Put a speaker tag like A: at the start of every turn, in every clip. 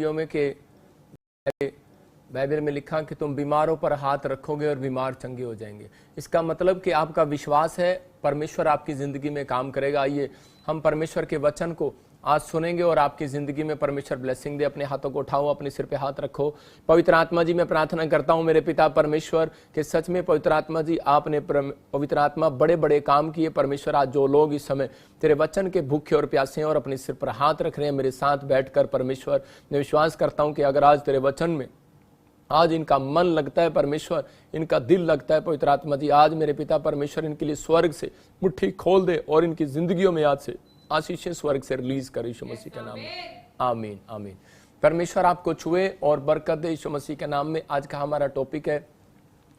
A: में कि बाइबल में लिखा कि तुम बीमारों पर हाथ रखोगे और बीमार चंगे हो जाएंगे। इसका मतलब कि आपका विश्वास है परमेश्वर आपकी ज़िंदगी में काम करेगा। आइए हम परमेश्वर के वचन को आज सुनेंगे और आपकी ज़िंदगी में परमेश्वर ब्लेसिंग दे। अपने हाथों को उठाओ, अपने सिर पे हाथ रखो। पवित्र आत्मा जी, मैं प्रार्थना करता हूँ मेरे पिता परमेश्वर कि सच में पवित्र आत्मा जी, आपने पवित्र आत्मा बड़े बड़े काम किए परमेश्वर। आज जो लोग इस समय तेरे वचन के भूखे और प्यासे हैं और अपने सिर पर हाथ रख रहे हैं मेरे साथ बैठकर परमेश्वर, मैं विश्वास करता हूँ कि अगर आज तेरे वचन में आज इनका मन लगता है परमेश्वर, इनका दिल लगता है पवित्र आत्मा जी, आज मेरे पिता परमेश्वर इनके लिए स्वर्ग से मुट्ठी खोल दे और इनकी जिंदगियों में आज से आशीषें स्वर्ग से रिलीज कर यीशु मसीह के नाम में। आमीन आमीन। परमेश्वर आपको छुए और बरकत दे यीशु मसीह के नाम में। आज का हमारा टॉपिक है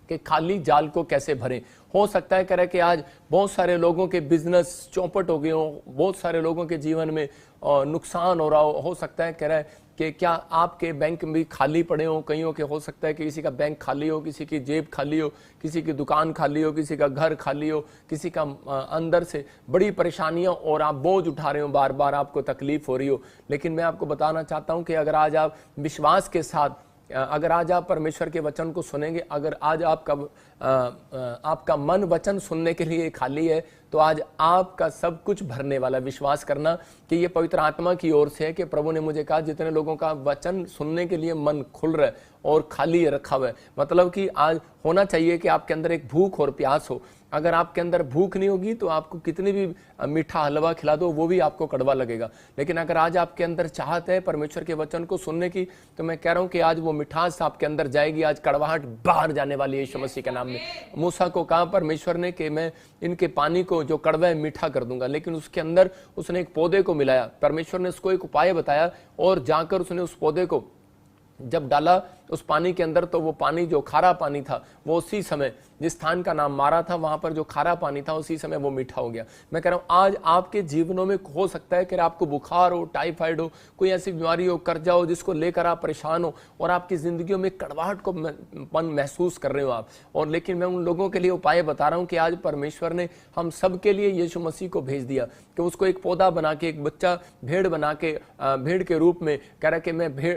A: कि खाली जाल को कैसे भरें। हो सकता है कह कि आज बहुत सारे लोगों के बिजनेस चौपट हो गए हो, बहुत सारे लोगों के जीवन में नुकसान हो रहा हो सकता है कह रहा है कि क्या आपके बैंक भी खाली पड़े हो। कईयों के हो सकता है कि किसी का बैंक खाली हो, किसी की जेब खाली हो, किसी की दुकान खाली हो, किसी का घर खाली हो, किसी का अंदर से बड़ी परेशानियां और आप बोझ उठा रहे हो, बार बार आपको तकलीफ हो रही हो। लेकिन मैं आपको बताना चाहता हूं कि अगर आज आप विश्वास के साथ, अगर आज आप परमेश्वर के वचन को सुनेंगे, अगर आज आपका मन वचन सुनने के लिए खाली है, तो आज आपका सब कुछ भरने वाला। विश्वास करना कि ये पवित्र आत्मा की ओर से है कि प्रभु ने मुझे कहा जितने लोगों का वचन सुनने के लिए मन खुल रहा है और खाली रखा हुआ है, मतलब कि आज होना चाहिए कि आपके अंदर एक भूख और प्यास हो। अगर आपके अंदर भूख नहीं होगी तो आपको कितनी भी मीठा हलवा खिला दो वो भी आपको कड़वा लगेगा। लेकिन अगर आज आपके अंदर चाहत है परमेश्वर के वचन को सुनने की, तो मैं कह रहा हूं कि आज वो मिठास आपके अंदर जाएगी। आज कड़वाहट बाहर जाने वाली है यीशु मसीह के नाम में। मूसा को कहा परमेश्वर ने कि मैं इनके पानी को जो कड़वा है मीठा कर दूंगा, लेकिन उसके अंदर उसने एक पौधे को मिलाया। परमेश्वर ने उसको एक उपाय बताया और जाकर उसने उस पौधे को जब डाला उस पानी के अंदर, तो वो पानी जो खारा पानी था वो उसी समय, जिस स्थान का नाम मारा था वहां पर जो खारा पानी था उसी समय वो मीठा हो गया। मैं कह रहा हूं आज आपके जीवनों में हो सकता है कि आपको बुखार हो, टाइफाइड हो, कोई ऐसी बीमारी हो, कर्जा हो जिसको लेकर आप परेशान हो और आपकी जिंदगियों में कड़वाहट को पन महसूस कर रहे हो आप। और लेकिन मैं उन लोगों के लिए उपाय बता रहा हूं कि आज परमेश्वर ने हम सब के लिए यीशु मसीह को भेज दिया कि उसको एक पौधा बना के, एक बच्चा भेड़ बना के, भेड़ के रूप में कह रहा है कि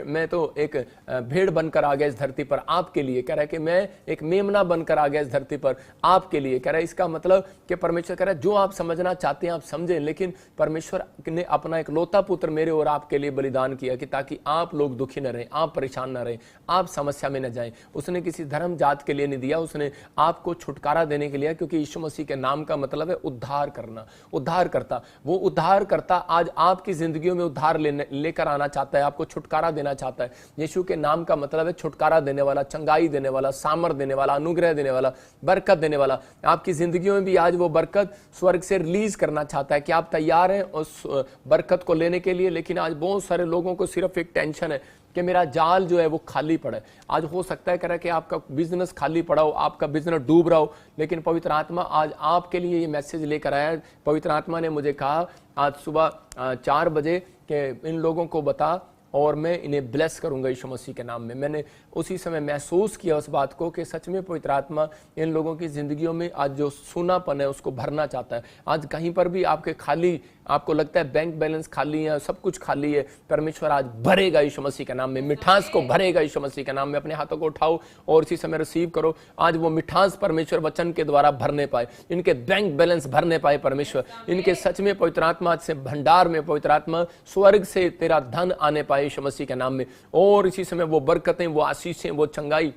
A: मैं तो एक भेड़ बनकर आ गया इस धरती पर आपके लिए। कह रहा है कि मैं एक मेमना बनकर आ गया इस धरती पर आपके लिए। कह रहा है इसका मतलब कि परमेश्वर कह रहा है जो आप समझना चाहते हैं आप समझें, लेकिन परमेश्वर ने अपना एक लौता पुत्र मेरे और आपके लिए बलिदान किया कि ताकि आप लोग दुखी न रहें, आप परेशान न रहें, आप समस्या में न जाएं। उसने किसी धर्म जात के लिए नहीं दिया, उसने आपको छुटकारा देने के लिए, क्योंकि यीशु मसीह के नाम का मतलब है उद्धार करना, उद्धार करता। वो उद्धार करता आज आपकी जिंदगियों में उद्धार लेकर आना चाहता है, आपको छुटकारा देना चाहता है। यीशु के नाम का मतलब है छुटकारा देने वाला, चंगाई देने वाला, सामर्थ देने वाला, अनुग्रह देने वाला, बरकत देने वाला। आपकी जिंदगियों में भी आज वो बरकत स्वर्ग से रिलीज करना चाहता है कि आप तैयार हैं उस बरकत को लेने के लिए। लेकिन आज बहुत सारे लोगों को सिर्फ एक टेंशन है कि मेरा जाल जो है वो खाली पड़ा है। आज हो सकता है कह कि आपका बिजनेस खाली पड़ा हो, आपका बिजनेस डूब रहा हो, लेकिन पवित्र आत्मा आज आपके लिए ये मैसेज लेकर आया है। पवित्र आत्मा ने मुझे कहा आज सुबह 4 बजे कि इन लोगों को बता और मैं इन्हें ब्लेस करूंगा यीशु मसीह के नाम में। मैंने उसी समय महसूस किया उस बात को कि सच में पवित्र आत्मा इन लोगों की जिंदगियों में आज जो सूनापन है उसको भरना चाहता है। आज कहीं पर भी आपके खाली, आपको लगता है बैंक बैलेंस खाली है, सब कुछ खाली है, परमेश्वर आज भरेगा यीशु मसीह के नाम में, मिठास को भरेगा यीशु मसीह के नाम में। अपने हाथों को उठाओ और इसी समय रिसीव करो। आज वो मिठास परमेश्वर वचन के द्वारा भरने पाए, इनके बैंक बैलेंस भरने पाए परमेश्वर, इनके सच में पवित्र आत्मा से भंडार में पवित्र आत्मा स्वर्ग से तेरा धन आने पाए यीशु मसीह के नाम में। और इसी समय वो बरकतें, वो आशीषें, वो चंगाई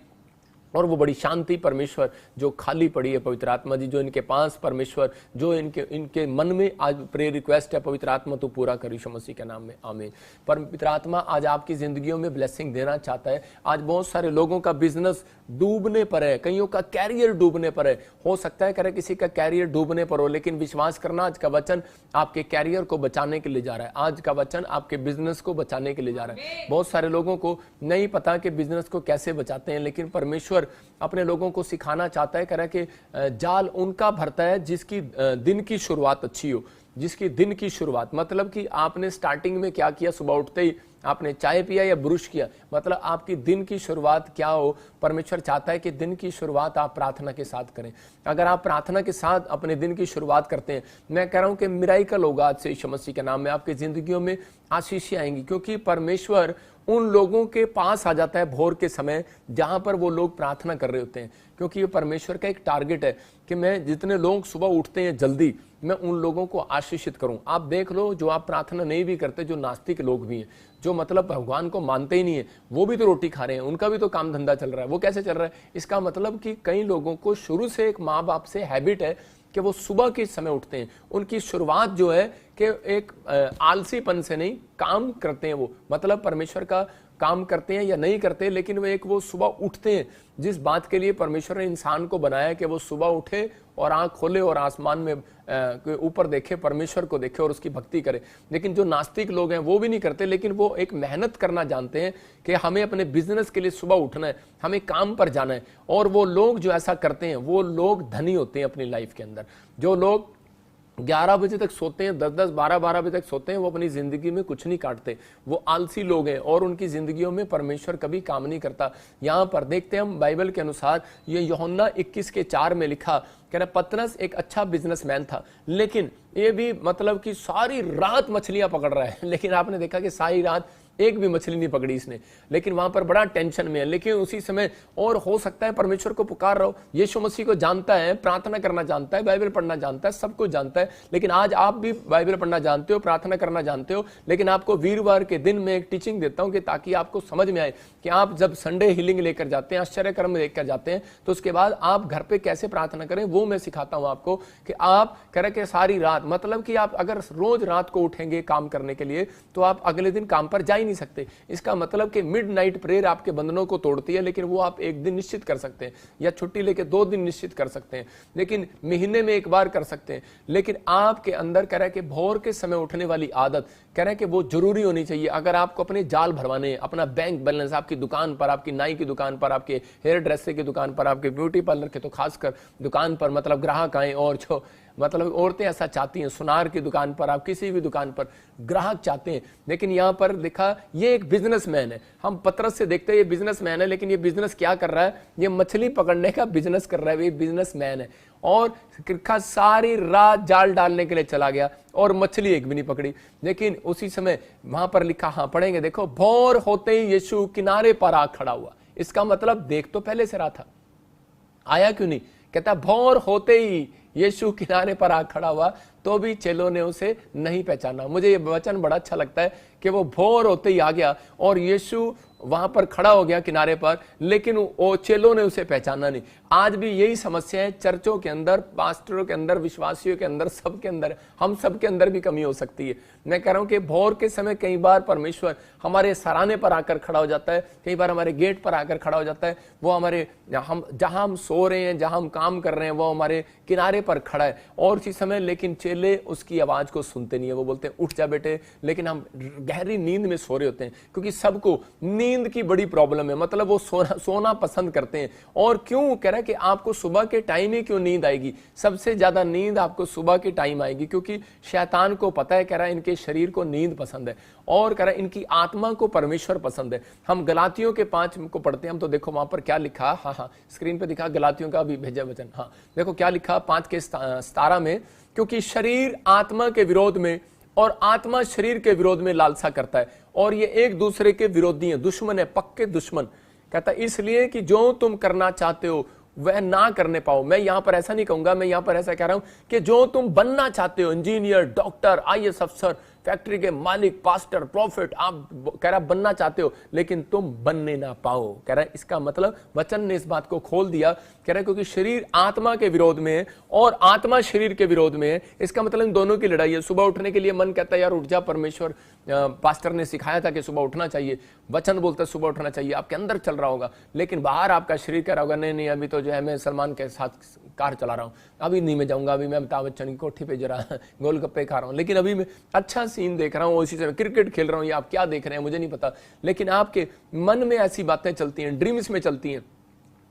A: और वो बड़ी शांति परमेश्वर जो खाली पड़ी है पवित्र आत्मा जी, जो इनके पास परमेश्वर, जो इनके मन में आज प्रेयर रिक्वेस्ट है पवित्र आत्मा तो पूरा कर यीशु मसीह के नाम में। आमीन। पवित्र आत्मा आज आपकी जिंदगियों में ब्लेसिंग देना चाहता है। आज बहुत सारे लोगों का बिजनेस डूबने पर है, कईयों का कैरियर डूबने पर है। हो सकता है करे किसी का कैरियर डूबने पर हो, लेकिन विश्वास करना आज का वचन आपके कैरियर को बचाने के लिए जा रहा है। आज का वचन आपके बिजनेस को बचाने के लिए जा रहा है। बहुत सारे लोगों को नहीं पता कि बिजनेस को कैसे बचाते हैं, लेकिन परमेश्वर अपने लोगों को सिखाना चाहता है। कह रहा है कि जाल उनका भरता है जिसकी दिन की शुरुआत अच्छी हो, जिसकी दिन की शुरुआत, मतलब कि आपने स्टार्टिंग में क्या किया, सुबह उठते ही आपने चाय पिया या ब्रुश किया, मतलब आपकी दिन की शुरुआत क्या हो। परमेश्वर चाहता है कि दिन की शुरुआत आप प्रार्थना के साथ करें। अगर आप प्रार्थना के साथ अपने दिन की शुरुआत करते हैं, मैं कह रहा हूं कि मिराकल होगा आज से यीशु मसीह के नाम में। आपकी जिंदगियों में आशीषें आएंगी, क्योंकि परमेश्वर उन लोगों के पास आ जाता है भोर के समय जहां पर वो लोग प्रार्थना कर रहे होते हैं, क्योंकि ये परमेश्वर का एक टारगेट है कि मैं जितने लोग सुबह उठते हैं जल्दी, मैं उन लोगों को आशीषित करूं। आप देख लो, जो आप प्रार्थना नहीं भी करते, जो नास्तिक लोग भी हैं, जो मतलब भगवान को मानते ही नहीं है, वो भी तो रोटी खा रहे हैं, उनका भी तो काम धंधा चल रहा है। वो कैसे चल रहा है? इसका मतलब कि कई लोगों को शुरू से एक माँ बाप से हैबिट है कि वो सुबह के समय उठते हैं। उनकी शुरुआत जो है कि एक आलसीपन से नहीं, काम करते हैं, वो मतलब परमेश्वर का काम करते हैं या नहीं करते, लेकिन वो सुबह उठते हैं। जिस बात के लिए परमेश्वर ने इंसान को बनाया कि वो सुबह उठे और आंख खोले और आसमान में ऊपर देखे, परमेश्वर को देखे और उसकी भक्ति करे। लेकिन जो नास्तिक लोग हैं वो भी नहीं करते, लेकिन वो एक मेहनत करना जानते हैं कि हमें अपने बिजनेस के लिए सुबह उठना है, हमें काम पर जाना है। और वो लोग जो ऐसा करते हैं वो लोग धनी होते हैं अपनी लाइफ के अंदर। जो लोग 11 बजे तक सोते हैं, 10-10, 12-12 बजे तक सोते हैं, वो अपनी जिंदगी में कुछ नहीं काटते, वो आलसी लोग हैं और उनकी जिंदगियों में परमेश्वर कभी काम नहीं करता। यहाँ पर देखते हैं हम बाइबल के अनुसार, ये यूहन्ना 21:4 में लिखा, कह रहा पतरस एक अच्छा बिजनेसमैन था, लेकिन ये भी मतलब कि सारी रात मछलियां पकड़ रहा है, लेकिन आपने देखा कि सारी रात एक भी मछली नहीं पकड़ी इसने, लेकिन वहां पर बड़ा टेंशन में है। लेकिन उसी समय, और हो सकता है परमेश्वर को पुकार रहा हो, यीशु मसीह को जानता है, प्रार्थना करना जानता है, बाइबल पढ़ना जानता है, सब कुछ जानता है। लेकिन आज आप भी बाइबल पढ़ना जानते हो, प्रार्थना करना जानते हो, लेकिन आपको वीरवार के दिन में एक टीचिंग देता हूं कि ताकि आपको समझ में आए कि आप जब संडे हीलिंग लेकर जाते हैं, आश्चर्य कर्म लेकर जाते हैं, तो उसके बाद आप घर पे कैसे प्रार्थना करें वो मैं सिखाता हूं आपको। कि आप करें कि सारी रात, मतलब कि आप अगर रोज रात को उठेंगे काम करने के लिए, तो आप अगले दिन काम पर जा नहीं सकते। इसका मतलब कि मिडनाइट प्रेयर आपके बंधनों को तोड़ती है, लेकिन वो आप एक दिन निश्चित कर सकते हैं, या छुट्टी लेके 2 दिन निश्चित कर सकते हैं, लेकिन महीने में एक बार कर सकते हैं। लेकिन आपके अंदर कह रहा है कि भोर के समय उठने वाली आदत कह रहा है कि वो जरूरी होनी चाहिए। अगर आपको अपने जाल भरवाने, अपना बैंक बैलेंस, आपकी दुकान पर, आपकी नाई की दुकान पर, आपके हेयर ड्रेसर की दुकान पर, आपके ब्यूटी पार्लर के तो खासकर दुकान पर मतलब ग्राहक आए, और जो मतलब औरतें ऐसा चाहती हैं, सुनार की दुकान पर, आप किसी भी दुकान पर ग्राहक चाहते हैं। लेकिन यहाँ पर देखा, ये एक बिजनेसमैन है, हम पतरस से देखते हैं ये बिजनेसमैन है, लेकिन ये बिजनेस क्या कर रहा है? ये मछली पकड़ने का बिजनेस कर रहा है, ये बिजनेसमैन है। और सारी रात जाल डालने के लिए चला गया और मछली एक भी नहीं पकड़ी। लेकिन उसी समय वहां पर लिखा, हाँ पढ़ेंगे, देखो, भोर होते ही यीशु किनारे पर आ खड़ा हुआ। इसका मतलब देख तो पहले से रहा था, आया क्यों नहीं? कहता भोर होते ही यीशु किनारे पर आ खड़ा हुआ, तो भी चेलों ने उसे नहीं पहचाना। मुझे ये वचन बड़ा अच्छा लगता है कि वो भोर होते ही आ गया और यीशु वहां पर खड़ा हो गया किनारे पर, लेकिन वो चेलों ने उसे पहचाना नहीं। आज भी यही समस्या है चर्चों के अंदर, पास्टरों के अंदर, विश्वासियों के अंदर, सबके अंदर। हम सब के अंदर भी कमी हो सकती है। मैं कह रहा हूं कि भोर के समय कई बार परमेश्वर हमारे सराहने पर आकर खड़ा हो जाता है, कई बार हमारे गेट पर आकर खड़ा हो जाता है। वो हमारे जहां हम सो रहे हैं, जहां हम काम कर रहे हैं, वो हमारे किनारे पर खड़ा है। और उसी समय लेकिन चेले उसकी आवाज को सुनते नहीं है। वो बोलते हैं उठ जा बेटे, लेकिन हम गहरी नींद में सो रहे होते हैं, क्योंकि सबको नींद की बड़ी प्रॉब्लम है। मतलब वो सोना पसंद करते हैं। और क्यों कह रहा है कि आपको सुबह के टाइम ही क्यों नींद आएगी? सबसे ज्यादा नींद आपको सुबह के टाइम आएगी, क्योंकि शैतान को पता है, कह रहा है इनके शरीर को नींद पसंद है, और कह रहा है इनकी आत्मा को परमेश्वर पसंद है। हम गलातियों के 5 को पढ़ते हैं हम, तो देखो वहां पर क्या लिखा। हाँ, स्क्रीन पे दिखा, गलातियों का भी भेजा वचन। हाँ देखो क्या लिखा 5:17 में, क्योंकि शरीर आत्मा के विरोध में और आत्मा शरीर के विरोध में लालसा करता है, और ये एक दूसरे के विरोधी हैं, दुश्मन है, पक्के दुश्मन। कहता है इसलिए कि जो तुम करना चाहते हो वह ना करने पाओ। मैं यहां पर ऐसा नहीं कहूंगा, मैं यहां पर ऐसा कह रहा हूं कि जो तुम बनना चाहते हो, इंजीनियर, डॉक्टर, IAS अफसर, फैक्ट्री के मालिक, पास्टर, प्रॉफिट, आप कह रहा बनना चाहते हो, लेकिन तुम बनने ना पाओ। कह रहा है इसका मतलब वचन ने इस बात को खोल दिया। कह रहा है क्योंकि शरीर आत्मा के विरोध में है और आत्मा शरीर के विरोध में है। इसका मतलब इन दोनों की लड़ाई है। सुबह उठने के लिए मन कहता है यार उठ जा, परमेश्वर पास्टर ने सिखाया था कि सुबह उठना चाहिए, वचन बोलता है सुबह उठना चाहिए, आपके अंदर चल रहा होगा, लेकिन बाहर आपका शरीर कह रहा होगा नहीं नहीं, अभी तो जो है मैं सलमान के साथ कार चला रहा हूं, अभी नहीं मैं जाऊंगा, अभी मैं अमिताभ बच्चन की कोठी पे जरा गोलगप्पे खा रहा हूं, लेकिन अभी मैं अच्छा सीन देख रहा हूं, उसी से क्रिकेट खेल रहा हूं, या आप क्या देख रहे हैं मुझे नहीं पता। लेकिन आपके मन में ऐसी बातें चलती हैं, ड्रीम्स में चलती हैं।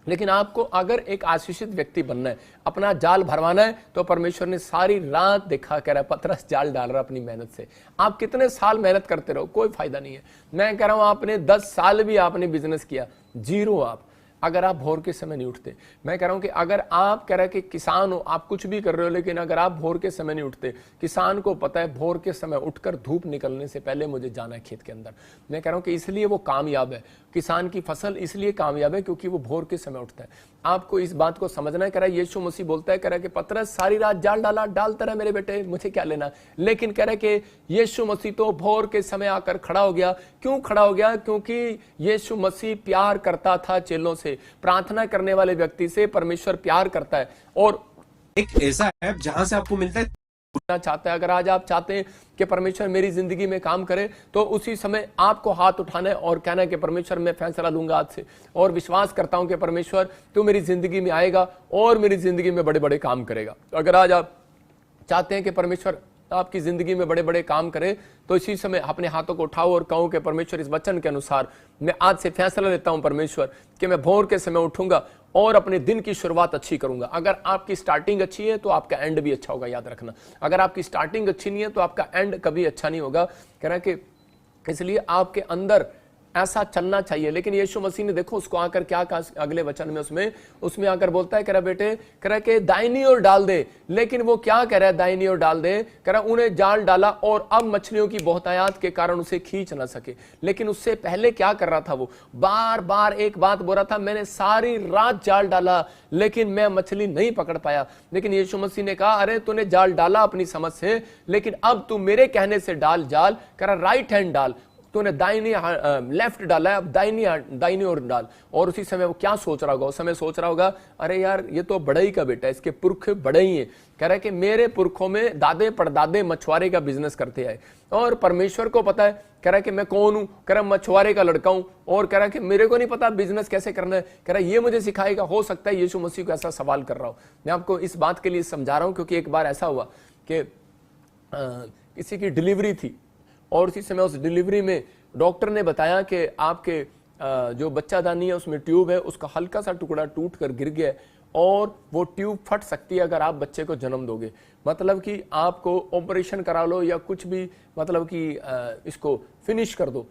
A: लेकिन आपको अगर एक आशीषित व्यक्ति बनना है, अपना जाल भरवाना है, तो परमेश्वर ने सारी रात देखा, कह रहा है पतरस जाल डाल रहा अपनी मेहनत से। आप कितने साल मेहनत करते रहो, कोई फायदा नहीं है। मैं कह रहा हूं आपने 10 साल भी आपने बिजनेस किया, जीरो। आप अगर आप भोर के समय नहीं उठते। मैं कह रहा हूं कि अगर आप कह रहे हैं कि किसान हो, आप कुछ भी कर रहे हो, लेकिन अगर आप भोर के समय नहीं उठते, किसान को पता है भोर के समय उठकर धूप निकलने से पहले मुझे जाना है खेत के अंदर। मैं कह रहा हूं कि इसलिए वो कामयाब है, किसान की फसल इसलिए कामयाब है क्योंकि वो भोर के समय उठता है। आपको इस बात को समझना है। कह रहा है यीशु मसीह बोलता है, कह रहा है कि पतरस सारी रात जाल डाला, डालता रहा मेरे बेटे, मुझे क्या लेना। लेकिन कह रहा है कि यीशु मसीह तो भोर के समय आकर खड़ा हो गया। क्यों खड़ा हो गया? क्योंकि यीशु मसीह प्यार करता था चेलों से, प्रार्थना करने वाले व्यक्ति से परमेश्वर प्यार करता है। और
B: एक ऐसा ऐप जहां से आपको मिलता है
A: चाहता है। अगर आज आप चाहते हैं कि परमेश्वर मेरी जिंदगी में काम करे, तो उसी समय आपको हाथ उठाना है और कहना है कि परमेश्वर मैं फैसला लूंगा आज से, और विश्वास करता हूं कि परमेश्वर तू मेरी जिंदगी में आएगा और मेरी जिंदगी में बड़े बड़े काम करेगा। अगर आज आप चाहते हैं कि परमेश्वर आपकी जिंदगी में बड़े बड़े काम करे, तो इसी समय अपने हाथों को उठाओ और कहो कि परमेश्वर इस वचन के अनुसार मैं आज से फैसला लेता हूं परमेश्वर कि मैं भोर के समय उठूंगा और अपने दिन की शुरुआत अच्छी करूंगा। अगर आपकी स्टार्टिंग अच्छी है तो आपका एंड भी अच्छा होगा, याद रखना। अगर आपकी स्टार्टिंग अच्छी नहीं है तो आपका एंड कभी अच्छा नहीं होगा। कह रहा है कि इसलिए आपके अंदर ऐसा चलना चाहिए। लेकिन यीशु मसीह ने देखो उसको आकर क्या कहा अगले वचन में, उसमें आकर बोलता है, कह रहा बेटे, कह रहा कि दाहिनी ओर डाल दे। लेकिन वो क्या कह रहा है दाहिनी ओर डाल दे? कह रहा उन्हें जाल डाला और अब मछलियों की बहुतायत के कारण उसे खींच ना सके। लेकिन उससे पहले क्या कर रहा था? वो बार बार एक बात बोल रहा था, मैंने सारी रात जाल डाला लेकिन मैं मछली नहीं पकड़ पाया। लेकिन यीशु मसीह ने कहा, अरे तूने जाल डाला अपनी समझ से, लेकिन अब तू मेरे कहने से डाल जाल। कह रहा राइट हैंड डाल, तूने दाहिनी लेफ्ट डाला है, अब दाहिनी ओर डाल। और उसी समय वो क्या सोच रहा होगा? उस समय सोच रहा होगा, अरे यार ये तो बढ़ई का बेटा है, इसके पुरख बढ़ई हैं। कह रहा है कि मेरे पुरखों में दादे पड़दादे मछुआरे का बिजनेस करते आए, और परमेश्वर को पता है। कह रहा है कि मैं कौन हूं? कह रहा मछुआरे का लड़का हूं। और कह रहा है कि मेरे को नहीं पता बिजनेस कैसे करना है। कह रहा है ये मुझे सिखाएगा। हो सकता है यीशु मसीह को ऐसा सवाल कर रहा हूं। मैं आपको इस बात के लिए समझा रहा हूं क्योंकि एक बार ऐसा हुआ कि किसी की डिलीवरी थी, और उसी समय उस डिलीवरी में डॉक्टर ने बताया कि आपके जो बच्चादानी है उसमें ट्यूब है, उसका हल्का सा टुकड़ा टूट कर गिर गया है और वो ट्यूब फट सकती है अगर आप बच्चे को जन्म दोगे। मतलब कि आपको ऑपरेशन करा लो या कुछ भी, मतलब कि इसको फिनिश कर दो।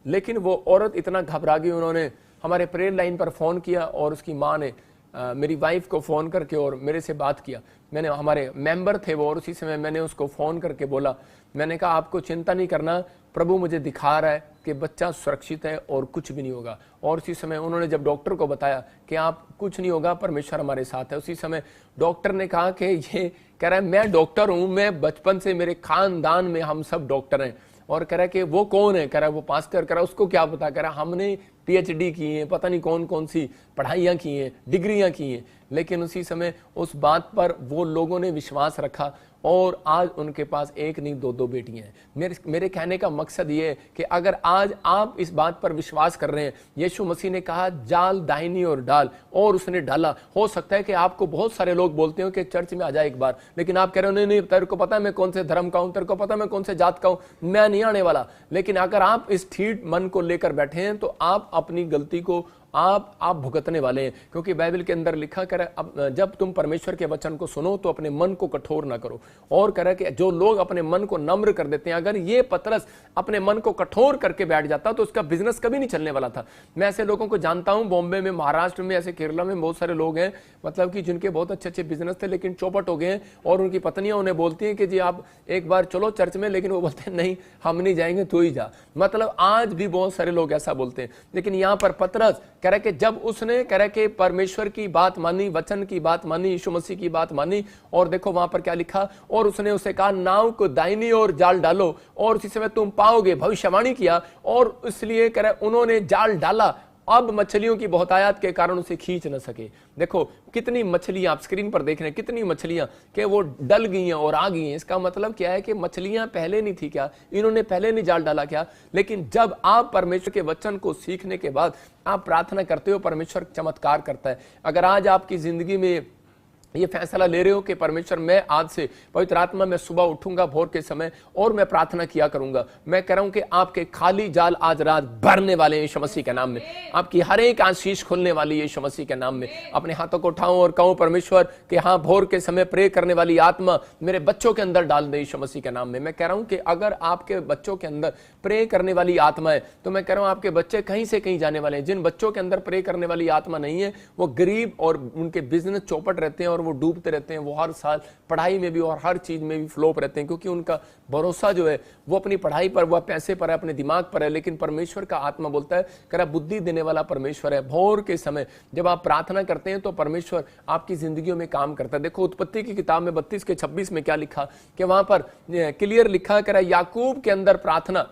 A: लेकिन वो औरत इतना घबरा गई, उन्होंने हमारे प्रेयर लाइन पर फ़ोन किया और उसकी माँ ने मेरी वाइफ को फ़ोन करके और मेरे से बात किया। मैंने, हमारे मेंबर थे वो, और उसी समय मैंने उसको फ़ोन करके बोला, मैंने कहा आपको चिंता नहीं करना, प्रभु मुझे दिखा रहा है कि बच्चा सुरक्षित है और कुछ भी नहीं होगा। और उसी समय उन्होंने जब डॉक्टर को बताया कि आप कुछ नहीं होगा, परमेश्वर हमारे साथ है, उसी समय डॉक्टर ने कहा कि ये, कह रहा है मैं डॉक्टर हूँ, मैं बचपन से, मेरे खानदान में हम सब डॉक्टर हैं। और कह रहा है कि वो कौन है? कह रहा है वो पास्टर। कह रहा है उसको क्या पता? कह रहा है हमने PhD की है, पता नहीं कौन कौन सी पढ़ाइयाँ की हैं, डिग्रियाँ की हैं। लेकिन उसी समय उस बात पर वो लोगों ने विश्वास रखा और आज उनके पास एक नहीं दो बेटियां हैं। मेरे कहने का मकसद ये है कि अगर आज आप इस बात पर विश्वास कर रहे हैं, यीशु मसीह ने कहा जाल दाहिनी ओर डाल, और उसने डाला। हो सकता है कि आपको बहुत सारे लोग बोलते हो कि चर्च में आ जाए एक बार, लेकिन आप कह रहे हो नहीं नहीं, तेरे को पता है मैं कौन से धर्म का हूं, तेरे को पता है मैं कौन से जात का हूं, मैं नहीं आने वाला। लेकिन अगर आप इस ठीक मन को लेकर बैठे हैं तो आप अपनी गलती को आप भुगतने वाले हैं। क्योंकि बाइबल के अंदर लिखा कर जब तुम परमेश्वर के वचन को सुनो तो अपने मन को कठोर ना करो। और कह रहा है कि जो लोग अपने मन को नम्र कर देते हैं, अगर ये पतरस अपने मन को कठोर करके बैठ जाता तो उसका बिजनेस कभी नहीं चलने वाला था। मैं ऐसे लोगों को जानता हूं, बॉम्बे में, महाराष्ट्र में, ऐसे केरला में बहुत सारे लोग हैं, मतलब कि जिनके बहुत अच्छे अच्छे बिजनेस थे लेकिन चौपट हो गए हैं, और उनकी पत्नियां उन्हें बोलती हैं कि जी आप एक बार चलो चर्च में, लेकिन वो बोलते हैं नहीं हम नहीं जाएंगे, तू ही जा। मतलब आज भी बहुत सारे लोग ऐसा बोलते हैं। लेकिन यहां पर पतरस कह रहा है कि जब उसने, कह रहा है कि परमेश्वर की बात मानी, वचन की बात मानी, यीशु मसीह की बात मानी, और देखो वहां पर क्या लिखा, और उसने उसे कहा नाव को दाहिनी ओर जाल डालो और उसी समय तुम पाओगे, भविष्यवाणी किया, और इसलिए कह रहा है उन्होंने जाल डाला, अब मछलियों की बहुतायत के कारण उसे खींच न सके। देखो कितनी मछलियां आप स्क्रीन पर देख रहे हैं, कितनी मछलियां कि वो डल गई हैं और आ गई हैं। इसका मतलब क्या है कि मछलियां पहले नहीं थी क्या? इन्होंने पहले नहीं जाल डाला क्या? लेकिन जब आप परमेश्वर के वचन को सीखने के बाद आप प्रार्थना करते हो, परमेश्वर चमत्कार करता है। अगर आज आपकी जिंदगी में ये फैसला ले रहे हो कि परमेश्वर मैं आज से पवित्र आत्मा में सुबह उठूंगा भोर के समय और मैं प्रार्थना किया करूंगा। मैं कह रहा हूं कि आपके खाली जाल आज रात भरने वाले हैं यीशु मसीह के नाम में। आपकी हर एक आशीष खुलने वाली है यीशु मसीह के नाम में। अपने हाथों को उठाऊं और कहूं परमेश्वर कि हाँ, भोर के समय प्रे करने वाली आत्मा मेरे बच्चों के अंदर डाल दे यीशु मसीह के नाम में। मैं कह रहा हूं कि अगर आपके बच्चों के अंदर प्रे करने वाली आत्मा है तो मैं कह रहा हूं आपके बच्चे कहीं से कहीं जाने वाले हैं। जिन बच्चों के अंदर प्रे करने वाली आत्मा नहीं है वो गरीब और उनके बिजनेस चौपट रहते हैं और वो डूबते रहते हैं। वो हर साल पढ़ाई में भी और हर चीज में भी फ्लॉप रहते हैं, क्योंकि उनका भरोसा जो है वो अपनी पढ़ाई पर, वह पैसे पर है, अपने दिमाग पर है। लेकिन परमेश्वर का आत्मा बोलता है, कह रहा बुद्धि देने वाला परमेश्वर है। भोर के समय जब आप प्रार्थना करते हैं तो परमेश्वर आपकी जिंदगियों में काम करता है। देखो उत्पत्ति की किताब में 32 के 26 में क्या लिखा कि वहां पर क्लियर लिखा, कह रहा याकूब के अंदर प्रार्थना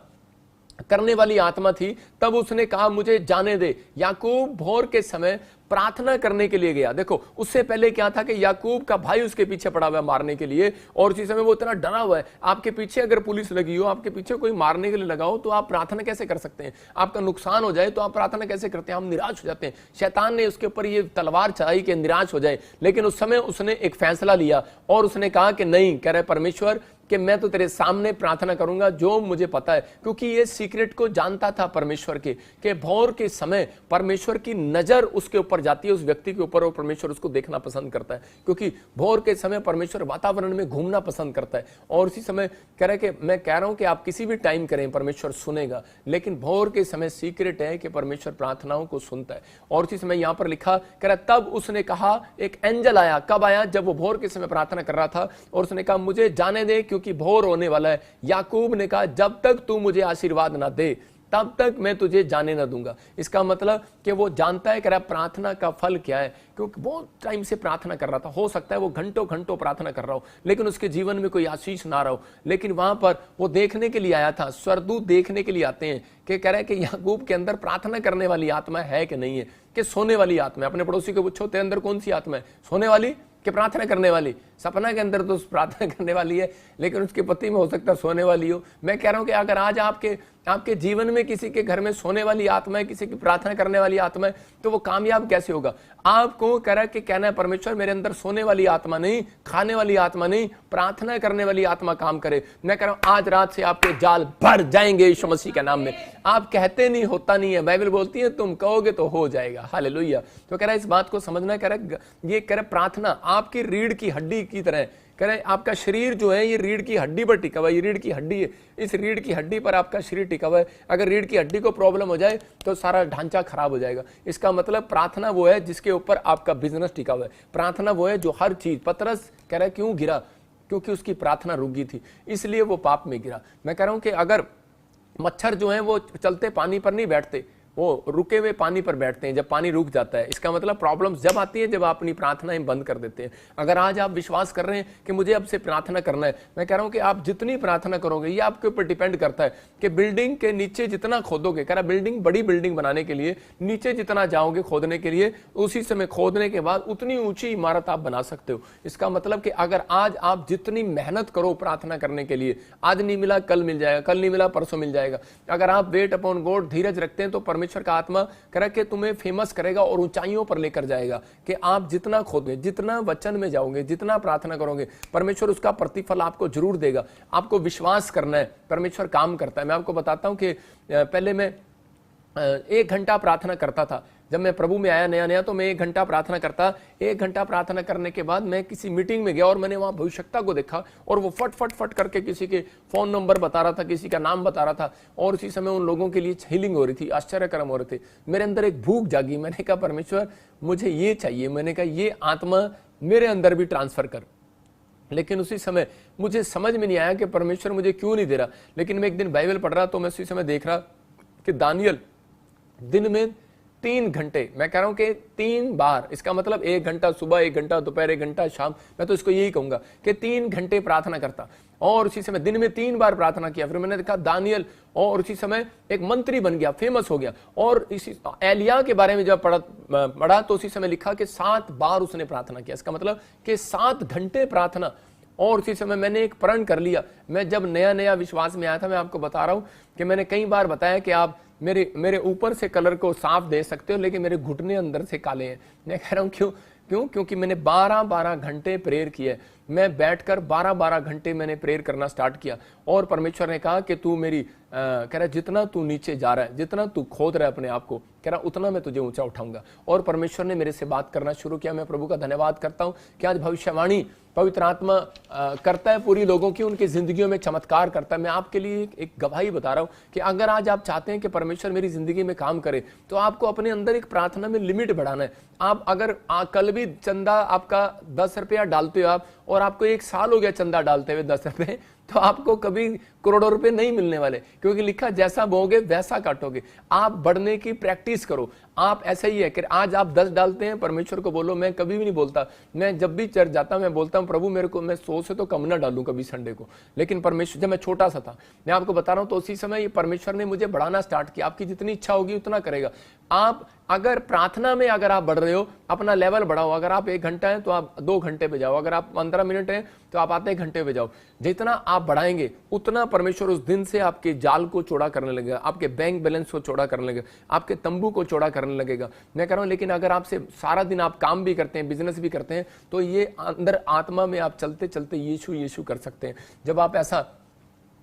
A: करने वाली आत्मा थी। तब उसने कहा मुझे जाने दे। याकूब भोर के समय प्रार्थना करने के लिए गया। देखो उससे पहले क्या था कि याकूब का भाई उसके पीछे पड़ा हुआ है मारने के लिए, और उसी समय वो इतना डरा हुआ है। आपके पीछे अगर पुलिस लगी हो, आपके पीछे कोई मारने के लिए लगा हो, तो आप प्रार्थना कैसे कर सकते हैं? आपका नुकसान हो जाए तो आप प्रार्थना कैसे करते हैं? हम निराश हो जाते हैं। शैतान ने उसके ऊपर ये तलवार चलाई कि निराश हो जाए, लेकिन उस समय उसने एक फैसला लिया और उसने कहा कि नहीं, कह रहे परमेश्वर कि मैं तो तेरे सामने प्रार्थना करूंगा जो मुझे पता है। क्योंकि ये सीक्रेट को जानता था परमेश्वर के, कि भोर के समय परमेश्वर की नजर उसके ऊपर जाती है, उस व्यक्ति के ऊपर, और परमेश्वर उसको देखना पसंद करता है। क्योंकि भोर के समय परमेश्वर वातावरण में घूमना पसंद करता है। और उसी समय कह रहे कि मैं कह रहा हूं कि आप किसी भी टाइम करें परमेश्वर सुनेगा, लेकिन भोर के समय सीक्रेट है कि परमेश्वर प्रार्थनाओं को सुनता है। और उसी समय यहां पर लिखा, कह रहा तब उसने कहा, एक एंजल आया। कब आया? जब वो भोर के समय प्रार्थना कर रहा था, और उसने कहा मुझे जाने दे क्योंकि भोर होने वाला है। याकूब ने कहा जब तक तू मुझे आशीर्वाद ना दे तब तक मैं तुझे जाने ना दूंगा। इसका मतलब कि वो जानता है कि प्रार्थना का फल क्या है, क्योंकि बहुत टाइम से प्रार्थना कर रहा था। हो सकता है वो घंटों घंटों प्रार्थना कर रहा हो, लेकिन उसके जीवन में कोई आशीष ना रहा हो। लेकिन वहां पर वो देखने के लिए आया था। स्वर्गदूत देखने के लिए आते हैं कि कह रहा है कि याकूब के अंदर प्रार्थना करने वाली आत्मा है कि नहीं है, कि सोने वाली आत्मा है। अपने पड़ोसी को पूछो तेरे अंदर कौन सी आत्मा है, सोने वाली कि प्रार्थना करने वाली? सपना के अंदर तो प्रार्थना करने वाली है, लेकिन उसके पति में हो सकता है सोने वाली हो। मैं कह रहा हूं कि अगर आज आपके जीवन में किसी के घर में सोने वाली आत्मा है, किसी की प्रार्थना करने वाली आत्मा है, तो वो कामयाब कैसे होगा? आपको कह रहा कि कहना है परमेश्वर मेरे अंदर सोने वाली आत्मा नहीं, खाने वाली आत्मा नहीं, प्रार्थना करने वाली आत्मा काम करे। मैं कह रहा हूं आज रात से आपके जाल भर जाएंगे यीशु मसीह के नाम में। आप कहते नहीं, होता नहीं है। बाइबल बोलती है तुम कहोगे तो हो जाएगा। हालेलुया। तो कह रहा है इस बात को समझना। कह रहा ये कह रहा प्रार्थना आपकी रीढ़ की हड्डी की तरह। कह रहे आपका शरीर जो है ये रीढ़ की हड्डी पर टिका हुआ है। ये रीढ़ की हड्डी है, इस रीढ़ की हड्डी पर आपका शरीर टिका हुआ है। अगर रीढ़ की हड्डी को प्रॉब्लम हो जाए तो सारा ढांचा खराब हो जाएगा। इसका मतलब प्रार्थना वो है जिसके ऊपर आपका बिजनेस टिका हुआ है। प्रार्थना वो है जो हर चीज, पतरस कह रहा है क्यों गिरा? क्योंकि उसकी प्रार्थना रुक गई थी, इसलिए वो पाप में गिरा। मैं कह रहा हूं कि अगर मच्छर जो है वो चलते पानी पर नहीं बैठते, वो रुके हुए पानी पर बैठते हैं जब पानी रुक जाता है। इसका मतलब प्रॉब्लम्स जब आती है जब आप अपनी प्रार्थनाएं बंद कर देते हैं। अगर आज आप विश्वास कर रहे हैं कि मुझे अब से प्रार्थना करना है, मैं कह रहा हूं कि आप जितनी प्रार्थना करोगे ये आपके ऊपर डिपेंड करता है कि बिल्डिंग के नीचे जितना खोदोगे। कह रहा बिल्डिंग, बड़ी बिल्डिंग बनाने के लिए नीचे जितना जाओगे खोदने के लिए, उसी समय खोदने के बाद उतनी ऊंची इमारत आप बना सकते हो। इसका मतलब कि अगर आज आप जितनी मेहनत करो प्रार्थना करने के लिए, आज नहीं मिला कल मिल जाएगा, कल नहीं मिला परसों मिल जाएगा। अगर आप वेट अपॉन गॉड, धीरज रखते हैं, तो परमेश्वर का आत्मा कह के तुम्हें फेमस करेगा और ऊंचाइयों पर लेकर जाएगा। कि आप जितना खोदोगे, जितना वचन में जाओगे, जितना प्रार्थना करोगे, परमेश्वर उसका प्रतिफल आपको जरूर देगा। आपको विश्वास करना है, परमेश्वर काम करता है। मैं आपको बताता हूं कि पहले मैं 1 घंटा प्रार्थना करता था। जब मैं प्रभु में आया नया नया तो मैं 1 घंटा प्रार्थना करता। 1 घंटा प्रार्थना करने के बाद मैं किसी मीटिंग में गया और मैंने वहां भविष्यता को देखा, और वो फट फट फट करके किसी के फोन नंबर बता रहा था, किसी का नाम बता रहा था, और उसी समय उन लोगों के लिए हीलिंग हो रही थी, आश्चर्यकर्म हो रहे थे। मेरे अंदर एक भूख जागी। मैंने कहा परमेश्वर मुझे ये चाहिए। मैंने कहा ये आत्मा मेरे अंदर भी ट्रांसफर कर। लेकिन उसी समय मुझे समझ में नहीं आया कि परमेश्वर मुझे क्यों नहीं दे रहा। लेकिन मैं एक दिन बाइबल पढ़ रहा तो मैं उसी समय देख रहा कि दानियल दिन में 3 घंटे, मैं कह रहा हूं कि 3 बार, इसका मतलब 1 घंटा सुबह, 1 घंटा दोपहर, 1 घंटा शाम, मैं तो इसको यही कहूंगा कि 3 घंटे प्रार्थना करता। और उसी समय दिन में 3 बार प्रार्थना किया। फिर मैंने देखा दानियल, और उसी समय एक मंत्री बन गया, फेमस हो गया। और इसी एलिया के बारे में जब पढ़ा तो उसी समय लिखा कि 7 बार उसने प्रार्थना किया। इसका मतलब कि 7 घंटे प्रार्थना। और उसी समय मैंने एक प्रण कर लिया। मैं जब नया नया विश्वास में आया था, मैं आपको बता रहा हूं कि मैंने कई बार बताया कि आप मेरे ऊपर से कलर को साफ दे सकते हो, लेकिन मेरे घुटने अंदर से काले हैं। मैं कह रहा हूं क्यों? क्यों? क्योंकि मैंने 12-12 घंटे प्रेयर किए। मैं बैठकर 12-12 घंटे मैंने प्रेयर करना स्टार्ट किया और परमेश्वर ने कहा कि तू मेरी कह रहा जितना तू नीचे जा रहा है, जितना तू खोद रहा है अपने आप को, कह रहा उतना मैं तुझे ऊंचा उठाऊंगा। और परमेश्वर ने मेरे से बात करना शुरू किया। मैं प्रभु का धन्यवाद करता हूं कि आज भविष्यवाणी पवित्र आत्मा करता है पूरी लोगों की, उनकी जिंदगियों में चमत्कार करता है। मैं आपके लिए एक गवाही बता रहा हूं कि अगर आज आप चाहते हैं कि परमेश्वर मेरी जिंदगी में काम करे तो आपको अपने अंदर एक प्रार्थना में लिमिट बढ़ाना है। आप अगर कल भी चंदा आपका 10 रुपया डालते हो आप, और आपको 1 साल हो गया चंदा डालते हुए 10 रुपए, तो आपको कभी करोड़ों रुपए नहीं मिलने वाले, क्योंकि लिखा जैसा बोओगे वैसा काटोगे। आप बढ़ने की प्रैक्टिस करो। आप ऐसा ही है कि आज आप 10 डालते हैं, परमेश्वर को बोलो। मैं कभी भी नहीं बोलता, मैं जब भी चर्च जाता मैं बोलता हूं प्रभु मेरे को, मैं 100 से तो कम ना डालूं कभी संडे को, लेकिन परमेश्वर, जब मैं छोटा सा था, मैं आपको बता रहा हूं, तो उसी समय ये परमेश्वर ने मुझे बढ़ाना स्टार्ट किया। आपकी जितनी इच्छा होगी उतना करेगा। आप अगर प्रार्थना में अगर आप बढ़ रहे हो, अपना लेवल बढ़ाओ। अगर आप 1 घंटा है तो आप 2 घंटे पे जाओ, अगर आप 15 मिनट है तो आप आधे घंटे पे जाओ। जितना आप बढ़ाएंगे उतना परमेश्वर उस दिन से आपके जाल को चौड़ा करने लगेगा, आपके बैंक बैलेंस को चौड़ा करने लगेगा, आपके तंबू को चौड़ा करने लगेगा। मैं कह रहा हूं, लेकिन अगर आपसे सारा दिन आप काम भी करते हैं, बिजनेस भी करते हैं, तो ये अंदर आत्मा में आप चलते चलते यीशु यीशु कर सकते हैं। जब आप ऐसा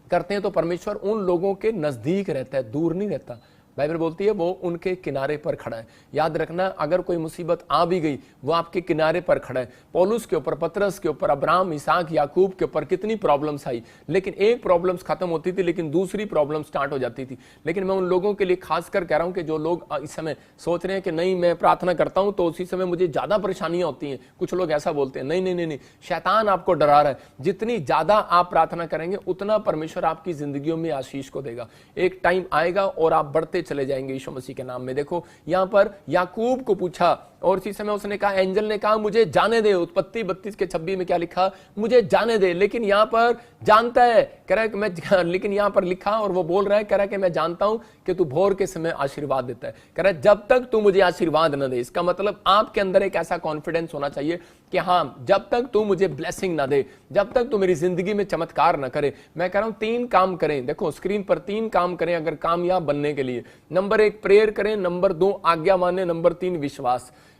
A: करते हैं तो परमेश्वर उन लोगों के नजदीक रहता है, दूर नहीं रहता। बाइबल बोलती है वो उनके किनारे पर खड़ा है। याद रखना, अगर कोई मुसीबत आ भी गई वो आपके किनारे पर खड़ा है। पौलुस के ऊपर, पतरस के ऊपर, अब्राहम, इसहाक, याकूब के ऊपर कितनी प्रॉब्लम्स आई, लेकिन एक प्रॉब्लम्स खत्म होती थी लेकिन दूसरी प्रॉब्लम स्टार्ट हो जाती थी। लेकिन मैं उन लोगों के लिए खासकर कह रहा हूं कि जो लोग इस समय सोच रहे हैं कि नहीं मैं प्रार्थना करता हूं तो उसी समय मुझे ज्यादा परेशानियां होती हैं। कुछ लोग ऐसा बोलते हैं, नहीं नहीं नहीं नहीं, शैतान आपको डरा रहा है। जितनी ज्यादा आप प्रार्थना करेंगे उतना परमेश्वर आपकी जिंदगियों में आशीष को देगा। एक टाइम आएगा और आप बढ़ते चले जाएंगे यीशु मसीह के नाम में। देखो यहां पर याकूब को पूछा और इसी समय उसने कहा, एंजल ने कहा मुझे जाने दे। उत्पत्ति 32:26 में क्या लिखा, मुझे जाने दे। लेकिन यहां पर जानता है, कह रहा है कि मैं, लेकिन यहां पर लिखा और वो बोल रहा है, कह रहा है कि मैं जानता हूं कि तू भोर के समय आशीर्वाद देता है। कह रहा है जब तक तू मुझे आशीर्वाद न दे। इसका मतलब आपके अंदर एक ऐसा कॉन्फिडेंस होना चाहिए कि हां, जब तक तू मुझे ब्लेसिंग ना दे, जब तक तू मेरी जिंदगी में चमत्कार ना करे। मैं कह रहा हूं 3 काम करें, देखो स्क्रीन पर 3 काम करें अगर कामयाब बनने के लिए। नंबर 1 प्रेयर करें, नंबर 2 आज्ञा माने, नंबर 3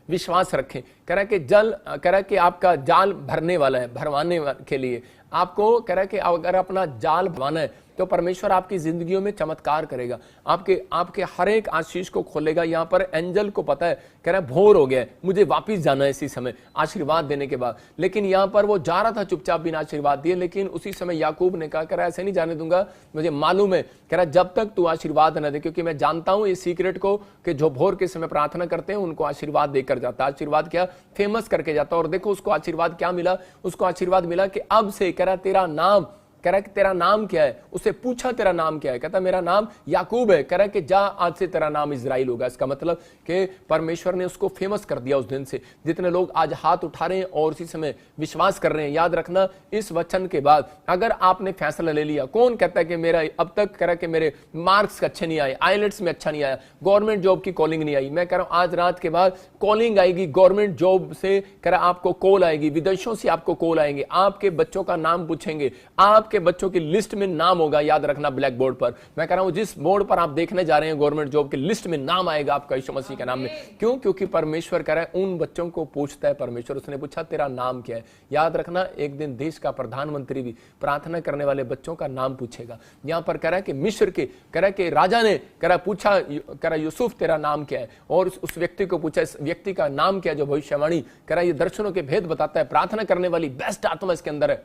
A: विश्वास रखें। कह रहा है कि कह रहा है कि आपका जाल भरने वाला है, भरवाने के लिए आपको कह रहा है कि अगर अपना जाल भरवाना है तो परमेश्वर आपकी जिंदगियों में चमत्कार करेगा, आपके हर एक आशीष को खोलेगा। यहां पर एंजल को पता है, कह रहा है भोर हो गया है, मुझे वापिस जाना है इसी समय आशीर्वाद देने के बाद। लेकिन यहां पर वो जा रहा था चुपचाप बिना आशीर्वाद दिए, लेकिन उसी समय याकूब ने कहा, कह रहा है ऐसे नहीं जाने दूंगा, मुझे मालूम है, कह रहा है जब तक तू आशीर्वाद न दे, क्योंकि मैं जानता हूं इस सीक्रेट को कि जो भोर के समय प्रार्थना करते हैं उनको आशीर्वाद देकर जाता है। आशीर्वाद क्या, फेमस करके जाता है। और देखो उसको आशीर्वाद क्या मिला, उसको आशीर्वाद मिला कि अब से, कह रहा तेरा नाम, कह रहा है कि तेरा नाम क्या है। उससे पूछा तेरा नाम क्या है, कहता मेरा नाम याकूब है। कह रहा है कि जा आज से तेरा नाम इजराइल होगा। इसका मतलब कि परमेश्वर ने उसको फेमस कर दिया उस दिन से। जितने लोग आज हाथ उठा रहे हैं और उसी समय विश्वास कर रहे हैं, याद रखना इस वचन के बाद अगर आपने फैसला ले लिया, कौन कहता है कि मेरा अब तक कह रहा है कि मेरे मार्क्स अच्छे नहीं आए, आईलेट्स में अच्छा नहीं आया, गवर्नमेंट जॉब की कॉलिंग नहीं आई। मैं कह रहा हूं आज रात के बाद कॉलिंग आएगी, गवर्नमेंट जॉब से कह रहा आपको कॉल आएगी, विदेशों से आपको कॉल आएंगे, आपके बच्चों का नाम पूछेंगे, आपके बच्चों की लिस्ट में नाम होगा। याद रखना ब्लैक बोर्ड पर, मैं कह रहा हूं जिस बोर्ड पर आप देखने जा रहे हैं गवर्नमेंट जॉब की लिस्ट में नाम आएगा आपका यीशु मसीह के नाम में। क्यों? क्योंकि परमेश्वर कह रहा है उन बच्चों को पूछता है परमेश्वर। उसने पूछा तेरा नाम क्या है। याद रखना एक दिन देश का प्रधानमंत्री भी प्रार्थना करने वाले बच्चों का नाम पूछेगा। यहां पर कह रहा है कि मिस्र के कह रहा है कि राजा ने कह रहा पूछा, कह रहा यूसुफ तेरा नाम क्या है, और उस व्यक्ति को पूछा इस व्यक्ति का नाम क्या है जो भविष्यवाणी कह रहा है, ये दर्शनों के भेद बताता है, प्रार्थना करने वाली बेस्ट आत्मा इसके अंदर है।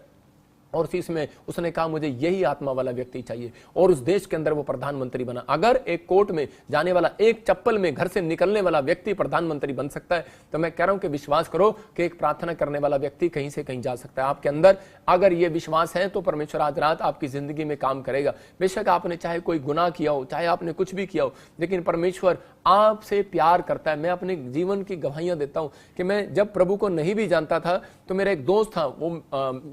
A: और इसमें उसने कहा मुझे यही आत्मा वाला व्यक्ति चाहिए, और उस देश के अंदर वो प्रधानमंत्री बना। अगर एक कोर्ट में जाने वाला, एक चप्पल में घर से निकलने वाला व्यक्ति प्रधानमंत्री बन सकता है, तो मैं कह रहा हूं कि विश्वास करो कि एक प्रार्थना करने वाला व्यक्ति कहीं से कहीं जा सकता है। आपके अंदर अगर ये विश्वास है तो परमेश्वर आज रात आपकी जिंदगी में काम करेगा। बेशक आपने चाहे कोई गुनाह किया हो, चाहे आपने कुछ भी किया हो, लेकिन परमेश्वर आपसे प्यार करता है। मैं अपने जीवन की गवाहियां देता हूं कि मैं जब प्रभु को नहीं भी जानता था तो मेरा एक दोस्त था, वो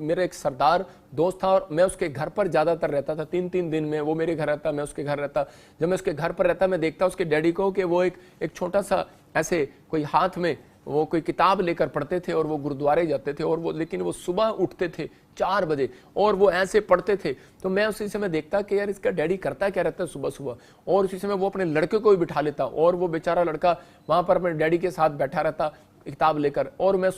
A: मेरा एक सरदार दोस्त था, और मैं उसके घर पर ज्यादातर रहता था। 3-3 दिन में वो मेरे घर रहता, मैं उसके घर रहता। जब मैं उसके घर पर रहता मैं देखता उसके डैडी को कि वो एक छोटा सा ऐसे कोई हाथ में वो कोई किताब लेकर पढ़ते थे और वो गुरुद्वारे जाते थे, और वो लेकिन वो सुबह उठते थे 4 बजे और वो ऐसे पढ़ते थे। तो मैं उसी समय देखता कि यार इसका डैडी करता क्या रहता है सुबह सुबह, और उसी समय वो अपने लड़के को भी बिठा लेता और वो बेचारा लड़का वहां पर अपने डैडी के साथ बैठा रहता किताब लेकर, और मैं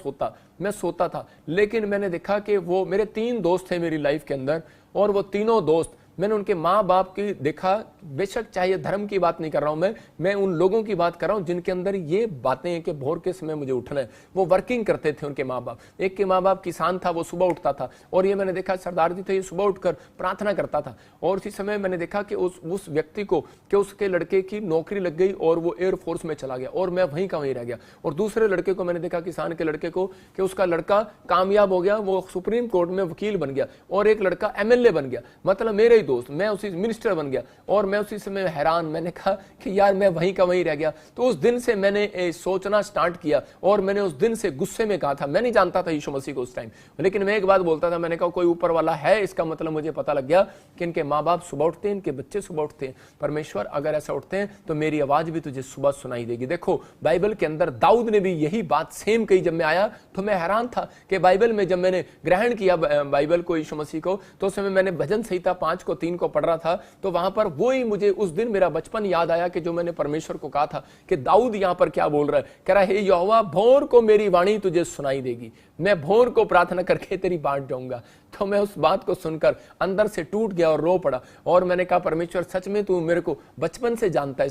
A: सोता था। लेकिन मैंने देखा कि वो मेरे 3 दोस्त थे मेरी लाइफ के अंदर, और वो तीनों दोस्त मैंने उनके माँ बाप की देखा, बेशक चाहे धर्म की बात नहीं कर रहा हूं मैं उन लोगों की बात कर रहा हूं जिनके अंदर ये बातें हैं कि भोर के समय मुझे उठना है। वो वर्किंग करते थे उनके माँ बाप। एक के माँ बाप किसान था, वो सुबह उठता था, और ये मैंने देखा सरदार जी थे, ये सुबह उठकर प्रार्थना करता था। और उसी समय मैंने देखा कि उस व्यक्ति को कि उसके लड़के की नौकरी लग गई और वो एयरफोर्स में चला गया, और मैं वहीं का वहीं रह गया। और दूसरे लड़के को मैंने देखा, किसान के लड़के को, कि उसका लड़का कामयाब हो गया, वो सुप्रीम कोर्ट में वकील बन गया, और एक लड़का MLA बन गया, मतलब मेरे ही दोस्त, मैं उसी मिनिस्टर बन गया। और मैं उसी समय हैरान, मैंने कहा कि यार मैं वहीं का वहीं रह गया। तो उस दिन से मैंने सोचना स्टार्ट किया, और मैंने उस दिन से गुस्से में कहा था, मैं नहीं जानता था यीशु मसीह को उस टाइम, लेकिन मैं एक बात बोलता था, मैंने कहा कोई ऊपर वाला है। इसका मतलब मुझे पता लग गया कि इनके माँ बाप सुबह उठते हैं, इनके बच्चे सुबह उठते हैं। परमेश्वर अगर ऐसा उठते हैं तो मेरी आवाज भी तुझे सुबह सुनाई देगी। देखो बाइबल के अंदर दाऊद ने भी यही बात सेम कही। जब मैं आया तो मैं हैरान था कि बाइबल में जब मैंने ग्रहण किया बाइबल को, यीशु मसीह को, तो उस समय मैंने भजन संहिता 5 को 3 को पढ़ रहा था। तो वहां पर वो ही मुझे उस दिन मेरा बचपन याद आया कि जो मैंने परमेश्वर को कहा था कि दाऊद यहां पर क्या बोल रहा है, कह रहा है हे यहोवा भोर को मेरी वाणी तुझे सुनाई देगी, मैं भोर को प्रार्थना करके तेरी बाट जाऊंगा। तो मैं उस बात को सुनकर अंदर से टूट गया और रो पड़ा, और मैंने कहा परमेश्वर सच में तू मेरे को बचपन से जानता है।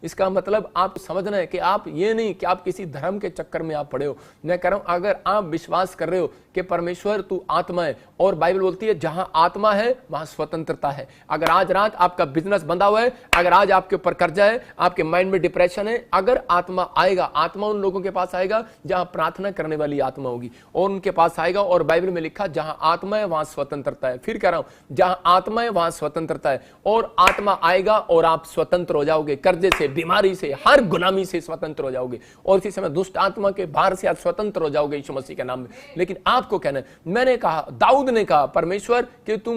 A: इसका मतलब आप समझना है कि आप ये नहीं कि आप किसी धर्म के चक्कर में आप पड़े हो। मैं कह रहा हूं अगर आप विश्वास कर रहे हो कि परमेश्वर तू आत्मा है, और बाइबल बोलती है जहां आत्मा है वहां स्वतंत्रता है। अगर आज रात आपका बिजनेस बंधा हुआ है, अगर आज आपके ऊपर कर्जा है, आपके माइंड में डिप्रेशन है, अगर आत्मा आएगा, आत्मा उन लोगों के पास आएगा जहां प्रार्थना करने वाली आत्मा होगी, और उनके पास आएगा। और बाइबल में लिखा जहां आत्मा है वहां स्वतंत्रता है। फिर कह रहा हूं जहां आत्मा है वहां स्वतंत्रता है, और आत्मा आएगा और आप स्वतंत्र हो जाओगे, कर्जे से, बीमारी से, हर गुलामी से स्वतंत्र हो जाओगे, और इसी समय दुष्ट आत्मा के भार से आप स्वतंत्र हो जाओगे यीशु मसीह के नाम में। लेकिन आपको कहना है, मैंने कहा, दाऊद ने कहा परमेश्वर कि तू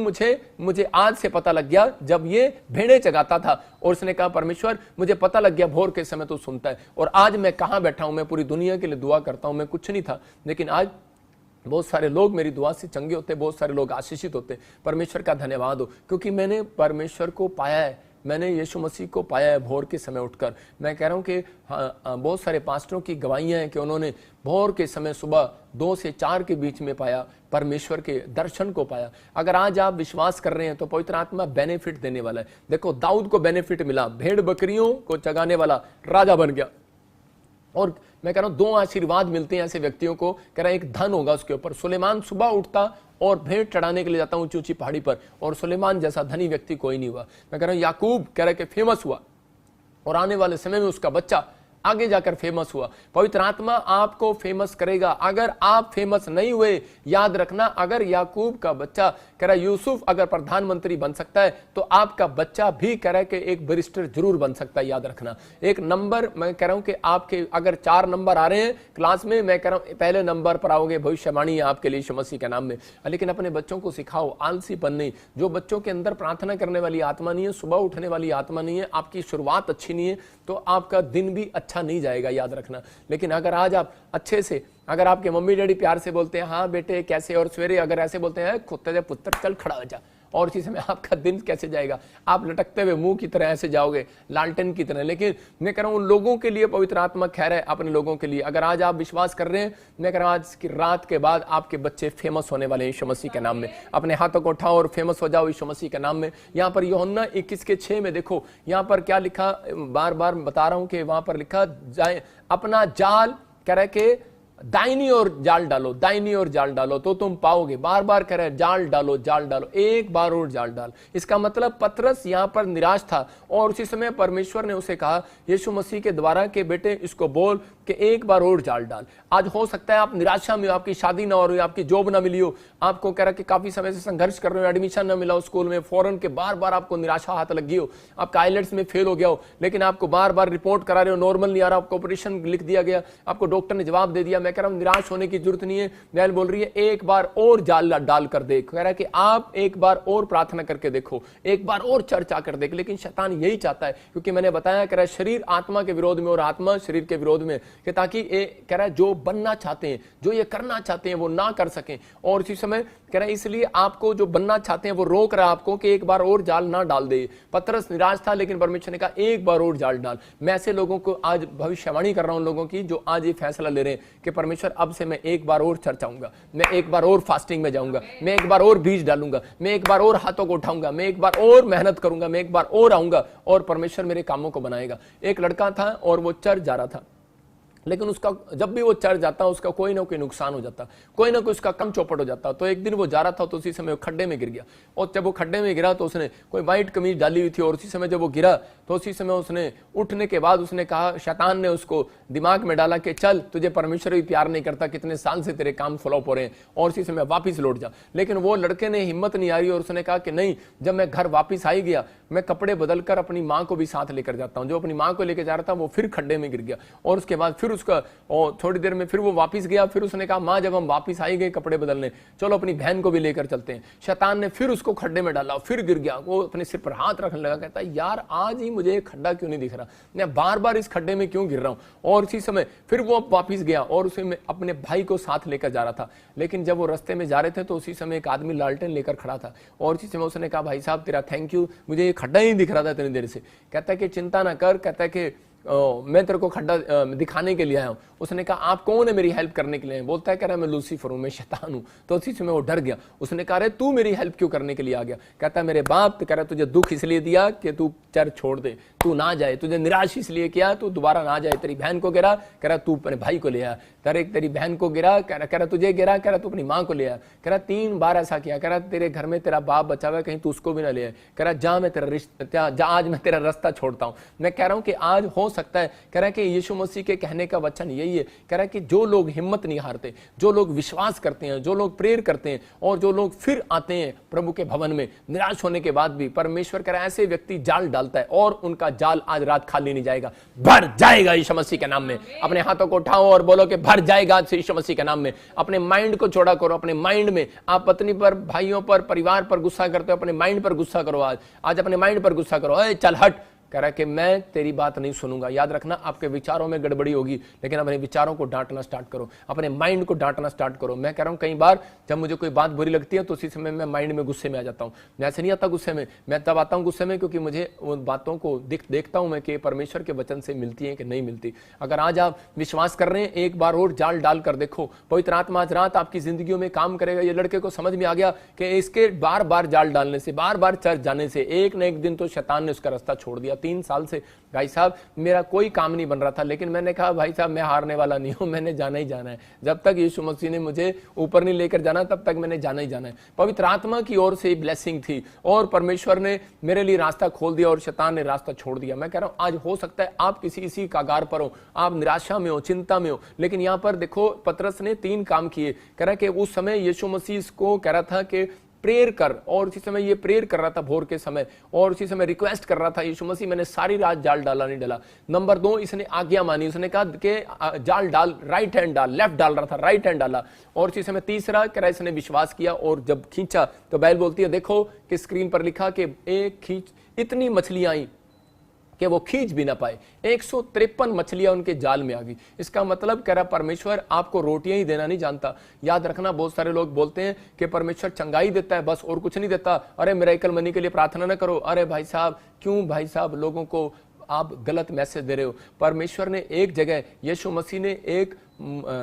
A: मुझे आज से पता लग गया जब ये भेड़ें चगाता था, और उसने कहा परमेश्वर मुझे पता लग गया भोर के समय तू सुनता है। और आज मैं कहां बैठा हूं, मैं पूरी दुनिया के लिए दुआ करता हूं। मैं कुछ नहीं था, लेकिन आज बहुत सारे लोग मेरी दुआ से चंगे होते, बहुत सारे लोग आशीषित होते। परमेश्वर का धन्यवाद हो, क्योंकि मैंने परमेश्वर को पाया है, मैंने यीशु मसीह को पाया है भोर के समय उठकर। मैं कह रहा हूं कि बहुत सारे पास्टरों की गवाहियां हैं कि उन्होंने भोर के समय सुबह 2 से 4 के बीच में पाया, परमेश्वर के दर्शन को पाया। अगर आज आप विश्वास कर रहे हैं तो पवित्र आत्मा बेनिफिट देने वाला है। देखो दाऊद को बेनिफिट मिला, भेड़ बकरियों को चगाने वाला राजा बन गया। और मैं कह रहा हूं 2 आशीर्वाद मिलते हैं ऐसे व्यक्तियों को, कह रहा है एक धन होगा उसके ऊपर। सुलेमान सुबह उठता और भेंट चढ़ाने के लिए जाता ऊंची ऊंची पहाड़ी पर, और सुलेमान जैसा धनी व्यक्ति कोई नहीं हुआ। मैं कह रहा हूं याकूब कह रहा है कि फेमस हुआ, और आने वाले समय में उसका बच्चा आगे जाकर फेमस हुआ। पवित्र आत्मा आपको फेमस करेगा। अगर आप फेमस नहीं हुए, याद रखना, अगर याकूब का बच्चा कह रहा यूसुफ अगर प्रधानमंत्री बन सकता है तो आपका बच्चा भी कह रहा है कि एक बैरिस्टर जरूर बन सकता है। याद रखना, एक नंबर, मैं कह रहा हूं कि आपके अगर 4 नंबर आ रहे हैं क्लास में, मैं कह रहा हूं पहले नंबर पर आओगे, भविष्यवाणी है आपके लिए यीशु मसीह के नाम में। लेकिन अपने बच्चों को सिखाओ आलसीपन नहीं। जो बच्चों के अंदर प्रार्थना करने वाली आत्मा नहीं है, सुबह उठने वाली आत्मा नहीं है, आपकी शुरुआत अच्छी नहीं है, तो आपका दिन भी अच्छा नहीं जाएगा। याद रखना। लेकिन अगर आज आप अच्छे से, अगर आपके मम्मी डैडी प्यार से बोलते हैं हाँ बेटे कैसे, और सवेरे अगर ऐसे बोलते हैं कुत्ते से पुत्र चल खड़ा हो जा, और इसी समय आपका दिन कैसे जाएगा, आप लटकते हुए मुंह की तरह ऐसे जाओगे, लालटेन की तरह। लेकिन मैं कह रहा हूं उन लोगों के लिए पवित्र आत्मा खैर है, अपने लोगों के लिए। अगर आज आप विश्वास कर रहे हैं, मैं कह रहा हूं आज की रात के बाद आपके बच्चे फेमस होने वाले हैं यीशु मसीह के नाम में। अपने हाथों को उठाओ और फेमस हो जाओ यीशु मसीह के नाम में। यहाँ पर यूहन्ना 21:6 में देखो, यहाँ पर क्या लिखा, बार बार बता रहा हूं कि वहां पर लिखा जाए अपना जाल कह रहे कि दाहिनी ओर जाल डालो, दाहिनी ओर जाल डालो तो तुम पाओगे। बार बार कह रहे हैं जाल डालो, जाल डालो, एक बार और जाल डाल। इसका मतलब पतरस यहां पर निराश था, और उसी समय परमेश्वर ने उसे कहा यीशु मसीह के द्वारा कि बेटे इसको बोल कि एक बार और जाल डाल। आज हो सकता है आप निराशा में हो, आपकी शादी ना हो रही, आपकी जॉब ना मिली हो, आपको कह रहा कि काफी समय से संघर्ष कर रहे हो, एडमिशन ना मिला हो स्कूल में, फॉरेन के बार बार आपको निराशा हाथ लगी हो, आपका आइलेट्स में फेल हो गया हो, लेकिन आपको बार बार रिपोर्ट करा रहे हो, नॉर्मल नहीं आ रहा, आपको ऑपरेशन लिख दिया गया, आपको डॉक्टर ने जवाब दे दिया। मैं कह रहा हूं निराश होने की जरूरत नहीं है। बाइबल बोल रही है एक बार और जाल डाल कर देख, कह रहा है कि आप एक बार और प्रार्थना करके देखो, एक बार और चर्च आकर देख। लेकिन शैतान यही चाहता है, क्योंकि मैंने बताया कह रहा है शरीर आत्मा के विरोध में और आत्मा शरीर के विरोध में, कि ताकि कह रहा है जो बनना चाहते हैं, जो ये करना चाहते हैं वो ना कर सकें। और इसी समय कह रहा है इसलिए आपको जो बनना चाहते हैं वो रोक रहा है आपको कि एक बार और जाल ना डाल दे। पतरस निराश था, लेकिन परमेश्वर ने कहा एक बार और जाल डाल। मैं ऐसे लोगों को आज भविष्यवाणी कर रहा हूं, लोगों की जो आज ये फैसला ले रहे हैं कि परमेश्वर अब से मैं एक बार और चर्च आऊंगा, मैं एक बार और फास्टिंग में जाऊंगा, मैं एक बार और बीज डालूंगा, मैं एक बार और हाथों को उठाऊंगा, मैं एक बार और मेहनत करूंगा, मैं एक बार और आऊंगा और परमेश्वर मेरे कामों को बनाएगा। एक लड़का था और वो चर्च जा रहा था, लेकिन उसका जब भी वो चढ़ जाता उसका कोई ना कोई नुकसान हो जाता, कोई ना कोई उसका कम चौपट हो जाता। तो एक दिन वो जा रहा था तो उसी समय वो खड्डे में गिर गया, और जब वो खड्डे में गिरा तो उसने कोई वाइट कमीज डाली हुई थी, और उसी समय जब वो गिरा तो उसी समय उसने उठने के बाद उसने कहा, शैतान ने उसको दिमाग में डाला कि चल तुझे परमेश्वर भी प्यार नहीं करता, कितने साल से तेरे काम फ्लॉप हो रहे हैं, और उसी समय वापिस लौट जा। लेकिन वो लड़के ने हिम्मत नहीं आ रही और उसने कहा कि नहीं, जब मैं घर वापिस आई गया मैं कपड़े बदलकर अपनी माँ को भी साथ लेकर जाता हूँ। जो अपनी माँ को लेकर जा रहा था वो फिर खड्डे में गिर गया, और उसके बाद फिर उसका थोड़ी देर में फिर वो वापस गया। फिर उसने कहा माँ जब हम वापस आई गए कपड़े बदलने, चलो अपनी बहन को भी लेकर चलते हैं। शैतान ने फिर उसको खड्डे में डाला, फिर गिर गया। वो अपने सिर पर हाथ रखने लगा, कहता है यार आज ही मुझे खड्डा क्यों नहीं दिख रहा, मैं बार बार इस खड्डे में क्यों गिर रहा हूँ। और इसी समय फिर वो वापिस गया और उसे अपने भाई को साथ लेकर जा रहा था। लेकिन जब वो रास्ते में जा रहे थे तो उसी समय एक आदमी लालटेन लेकर खड़ा था, और इसी समय उसने कहा भाई साहब तेरा थैंक यू, मुझे ये खड्डा ही दिख रहा था इतनी देर से। कहता है कि चिंता ना कर, कहता है कि मैं तेरे को खड्डा दिखाने के लिए आया हूं। उसने कहा आप कौन है मेरी हेल्प करने के लिए? बोलता है कह रहा मैं लूसीफर हूं, मैं शैतान हूं। तो उसी समय वो डर गया। उसने कहा तू मेरी हेल्प क्यों करने के लिए आ गया? कहता है मेरे बाप, तो कह रहा तुझे दुख इसलिए दिया कि तू चर्च छोड़ दे, तू ना जाए, तुझे निराश इसलिए किया तू दोबारा ना जाए। तेरी बहन को गिरा, कह रहा तू अपने भाई को ले आया। तेरी बहन को गिरा, कह रहा तुझे गिरा, कह रहा तू अपनी माँ को ले आया। कह रहा 3 बार ऐसा किया। कह रहा तेरे घर में तेरा बाप बचा हुआ है, कहीं तू उसको भी ना ले आए। कह रहा जा मैं तेरा रिश्ता, जा आज मैं तेरा रास्ता छोड़ता हूं। मैं कह रहा हूं कि आज हो सकता है, कह रहा है कि यीशु मसीह के कहने का वचन यही है। कह रहा है कि जो लोग हिम्मत नहीं हारते, जो लोग विश्वास करते हैं, जो लोग प्रेयर करते हैं, और जो लोग फिर आते हैं प्रभु के भवन में निराश होने के बाद भी, परमेश्वर कह रहा है ऐसे व्यक्ति जाल डालता है और उनका जाल आज रात खाली नहीं जाएगा, भर जाएगा यीशु मसीह के नाम में। अपने हाथों को उठाओ और बोलो कि भर जाएगा यीशु मसीह के नाम में। अपने माइंड को चौड़ा करो। अपने माइंड में आप पत्नी पर, भाइयों पर, परिवार पर गुस्सा करते हो, अपने माइंड पर गुस्सा करो। आज अपने माइंड पर गुस्सा करो। ए चल हट, कह रहा है कि मैं तेरी बात नहीं सुनूंगा। याद रखना आपके विचारों में गड़बड़ी होगी, लेकिन अपने विचारों को डांटना स्टार्ट करो, अपने माइंड को डांटना स्टार्ट करो। मैं कह रहा हूं कई बार जब मुझे कोई बात बुरी लगती है तो उसी समय मैं माइंड में गुस्से में आ जाता हूं। मैं ऐसे नहीं आता गुस्से में, मैं तब आता हूं गुस्से में क्योंकि मुझे उन बातों को देखता हूं मैं कि परमेश्वर के वचन से मिलती है कि नहीं मिलती। अगर आज आप विश्वास कर रहे हैं, एक बार और जाल डाल कर देखो, पवित्र आत्मा आज रात आपकी जिंदगियों में काम करेगा। ये लड़के को समझ में आ गया कि इसके बार बार जाल डालने से, बार बार चर्च जाने से एक न एक दिन तो शैतान ने उसका रास्ता छोड़ दिया। 3 साल से भाई साहब मेरा कोई काम नहीं बन रहा था, लेकिन मैंने कहा भाई साहब मैं हारने वाला नहीं हूं, मैंने जाना ही जाना है। जब तक यीशु मसीह ने मुझे ऊपर नहीं लेकर जाना तब तक मैंने जाना ही जाना है। पवित्र आत्मा की ओर से ब्लेसिंग थी और परमेश्वर ने मेरे लिए रास्ता खोल दिया और शैतान ने रास्ता छोड़ दिया। मैं कह रहा हूं आज हो सकता है आप किसी इसी कागार पर हो, आप निराशा में हो, चिंता में हो, लेकिन यहां पर देखो पतरस ने 3 काम किए। कह रहा कि उस समय यीशु मसीह को कह रहा था कि प्रेयर कर, और उसी समय ये प्रेयर कर रहा था भोर के समय, और उसी समय रिक्वेस्ट कर रहा था यीशु मसीह मैंने सारी रात जाल डाला नहीं डाला। नंबर 2 इसने आज्ञा मानी, उसने कहा कि जाल डाल, राइट हैंड डाल, लेफ्ट डाल रहा था राइट हैंड डाला। और उसी समय तीसरा कह रहा इसने विश्वास किया और जब खींचा तो बाइबल बोलती है देखो कि स्क्रीन पर लिखा कि एक खींच इतनी मछलियां आई कि वो खींच भी ना पाए। 153 मछलियां उनके जाल में आ गई। इसका मतलब कह रहा परमेश्वर आपको रोटियां ही देना नहीं जानता। याद रखना बहुत सारे लोग बोलते हैं कि परमेश्वर चंगाई देता है बस और कुछ नहीं देता। अरे मिरेकल मनी के लिए प्रार्थना ना करो। अरे भाई साहब क्यों भाई साहब लोगों को आप गलत मैसेज दे रहे हो। परमेश्वर ने एक जगह, यीशु मसीह ने एक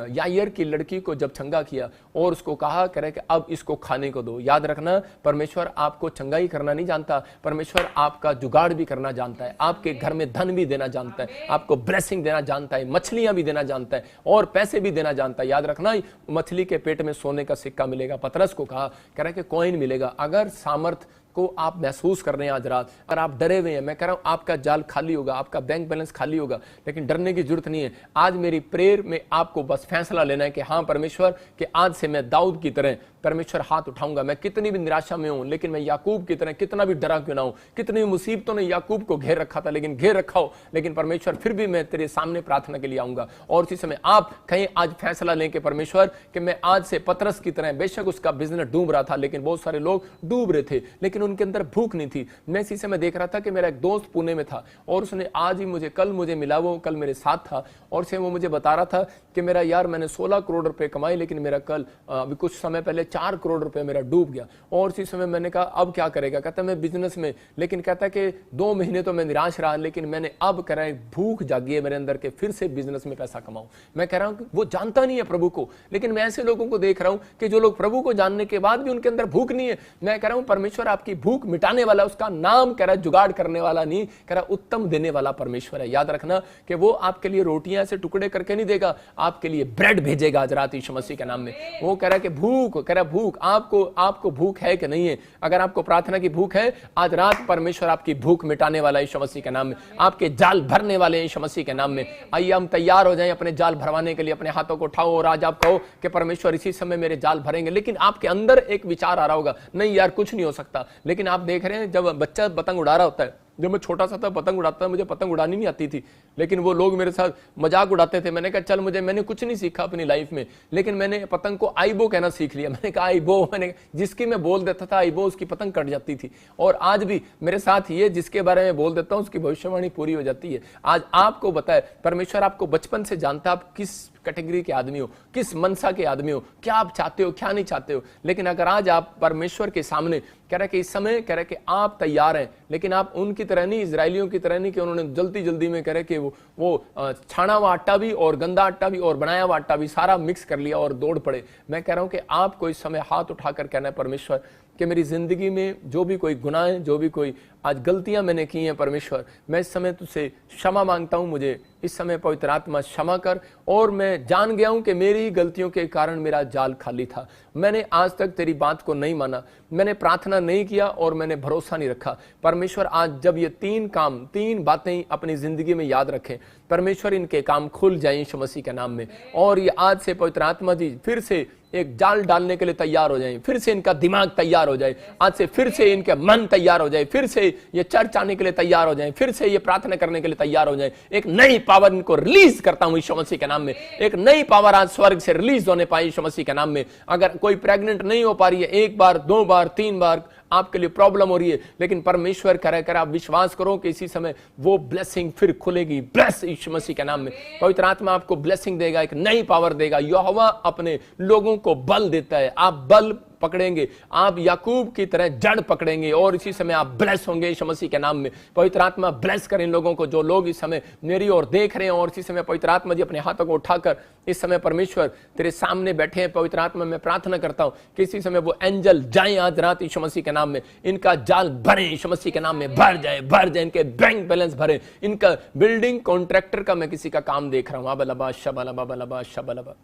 A: यायर की लड़की को जब चंगा किया और उसको कहा करे कि अब इसको खाने को दो। याद रखना परमेश्वर आपको चंगाई करना नहीं जानता, परमेश्वर आपका जुगाड़ भी करना जानता है, आपके घर में धन भी देना जानता है, आपको ब्लेसिंग देना जानता है, मछलियां भी देना जानता है और पैसे भी देना जानता है। याद रखना मछली के पेट में सोने का सिक्का मिलेगा। पतरस को कहा कह रहा कि कॉइन मिलेगा। अगर सामर्थ को आप महसूस कर रहे हैं आज रात, अगर आप डरे हुए हैं, मैं कह रहा हूं आपका जाल खाली होगा, आपका बैंक बैलेंस खाली होगा, लेकिन डरने की जरूरत नहीं है। आज मेरी प्रेयर में आपको बस फैसला लेना है कि हाँ परमेश्वर कि आज से मैं दाऊद की तरह परमेश्वर हाथ उठाऊंगा। मैं कितनी भी निराशा में हूं, लेकिन मैं याकूब की तरह कितना भी डरा क्यों ना हूं, कितनी मुसीबतों ने याकूब को घेर रखा था, लेकिन घेर रखा हो, लेकिन परमेश्वर फिर भी मैं तेरे सामने प्रार्थना के लिए आऊंगा। और उसी समय आप कहीं आज फैसला लें कि परमेश्वर कि मैं आज से पतरस की तरह, बेशक उसका बिजनेस डूब रहा था, लेकिन बहुत सारे लोग डूब रहे थे, लेकिन उनके अंदर भूख नहीं थी। मैं इसी समय देख रहा था कि मेरा एक दोस्त पुणे में था और उसने आज ही मुझे, कल मुझे मिला, वो कल मेरे साथ था और से वो मुझे बता रहा था कि मेरा यार मैंने 16 करोड़ रुपए कमाए, लेकिन मेरा कल अभी कुछ समय पहले 4 करोड़ रुपए मेरा डूब गया। और उसी समय मैंने कहा अब क्या करेगा? कहता मैं बिजनेस में, लेकिन कहता कि 2 महीने तो मैं निराश रहा, लेकिन मैंने अब कह रहा है भूख जागी है मेरे अंदर के फिर से बिजनेस में पैसा कमाऊं। मैं कह रहा हूं कि वो जानता नहीं है प्रभु को, लेकिन मैं ऐसे लोगों को देख रहा हूं कि जो लोग प्रभु को जानने के बाद भी उनके अंदर भूख नहीं है। मैं कह रहा हूं परमेश्वर आपकी भूख मिटाने वाला, उसका नाम कह रहा है जुगाड़ करने वाला नहीं, कह रहा उत्तम देने वाला परमेश्वर है। याद रखना कि वो आपके लिए रोटियां से टुकड़े करके नहीं देगा, आपके लिए ब्रेड भेजेगा आज रात यीशु मसीह के नाम में। वो कह रहा है कि भूख, कह रहा भूख, आपको भूख है कि नहीं है? अगर आपको प्रार्थना की भूख है, आज रात परमेश्वर आपकी भूख मिटाने वाला यीशु मसीह के नाम में, आपके जाल भरने वाले यीशु मसीह के नाम में। आइए हम तैयार हो जाएं अपने जाल भरवाने के लिए। अपने हाथों को उठाओ और आज आप कहो कि परमेश्वर इसी समय मेरे जाल भरेंगे। लेकिन आपके अंदर एक विचार आ रहा होगा, नहीं यार कुछ नहीं हो सकता। लेकिन आप देख रहे हैं जब बच्चा पतंग उड़ा रहा होता है, जब मैं छोटा सा था पतंग उड़ाता था, मुझे पतंग उड़ानी नहीं आती थी, लेकिन वो लोग मेरे साथ मजाक उड़ाते थे। मैंने कहा चल मैंने कुछ नहीं सीखा अपनी लाइफ में, लेकिन मैंने पतंग को आइबो कहना सीख लिया। मैंने कहा आइबो, मैंने जिसकी मैं बोल देता था आइबो, उसकी पतंग कट जाती थी। और आज भी मेरे साथ ये जिसके बारे में बोल देता हूं उसकी भविष्यवाणी पूरी हो जाती है। आज आपको बताए परमेश्वर आपको बचपन से जानता है आप किस कैटेगरी के आदमी हो, किस मनसा के आदमी हो, क्या आप चाहते हो क्या नहीं चाहते हो। लेकिन अगर आज आप परमेश्वर के सामने कह रहे कि इस समय कह रहे कि आप तैयार हैं, लेकिन आप उनकी तरह नहीं, इजरायलियों की तरह नहीं कि उन्होंने जल्दी जल्दी में कह रहे कि वो छाना हुआ आटा भी और गंदा आटा भी और बनाया हुआ आटा भी सारा मिक्स कर लिया और दौड़ पड़े। मैं कह रहा हूं कि आपको इस समय हाथ उठाकर कहना है परमेश्वर कि मेरी जिंदगी में जो भी कोई गुनाह है, जो भी कोई आज गलतियां मैंने की हैं, परमेश्वर मैं इस समय तुझसे क्षमा मांगता हूं। मुझे इस समय पवित्र आत्मा क्षमा कर। और मैं जान गया हूं कि मेरी गलतियों के कारण मेरा जाल खाली था। मैंने आज तक तेरी बात को नहीं माना, मैंने प्रार्थना नहीं किया और मैंने भरोसा नहीं रखा। परमेश्वर आज जब ये 3 बातें अपनी जिंदगी में याद रखें, परमेश्वर इनके काम खुल जाए यीशु मसीह के नाम में। और ये आज से पवित्र आत्मा जी फिर से एक जाल डालने के लिए तैयार हो जाएं, फिर से इनका दिमाग तैयार हो जाए, आज से फिर से इनके मन तैयार हो जाए, फिर से ये चर्च आने के लिए तैयार हो जाएं, फिर से ये प्रार्थना करने के लिए तैयार हो जाएं। एक नई पावर इनको रिलीज करता हूं यीशु मसीह के नाम में। एक नई पावर आज स्वर्ग से रिलीज होने पाए यीशु मसीह के नाम में। अगर कोई प्रेग्नेंट नहीं हो पा रही है, 1 बार 2 बार 3 बार आपके लिए प्रॉब्लम हो रही है, लेकिन परमेश्वर कर आप विश्वास करो कि इसी समय वो ब्लेसिंग फिर खुलेगी। ब्लेस यीशु मसीह के नाम में। पवित्र आत्मा आपको ब्लेसिंग देगा, एक नई पावर देगा। यहोवा अपने लोगों को बल देता है, आप बल पकड़ेंगे, आप याकूब की तरह जड़ पकड़ेंगे और इसी समय आप ब्लेस होंगे यीशु मसीह के नाम में। पवित्र आत्मा ब्लेस करें इन लोगों को जो लोग इस समय मेरी ओर देख रहे हैं। और इसी समय पवित्र आत्मा जी अपने हाथों को उठाकर इस समय परमेश्वर तेरे सामने बैठे हैं। पवित्र आत्मा मैं प्रार्थना करता हूं कि इसी समय वो एंजल जाएं आज रात यीशु मसीह के नाम में, इनका जाल भरे यीशु मसीह के नाम में, भर जाए, इनके बैंक बैलेंस भरे। इनका बिल्डिंग कॉन्ट्रैक्टर का मैं किसी का काम देख रहा हूं, अबलबा शबलबा शबलबा,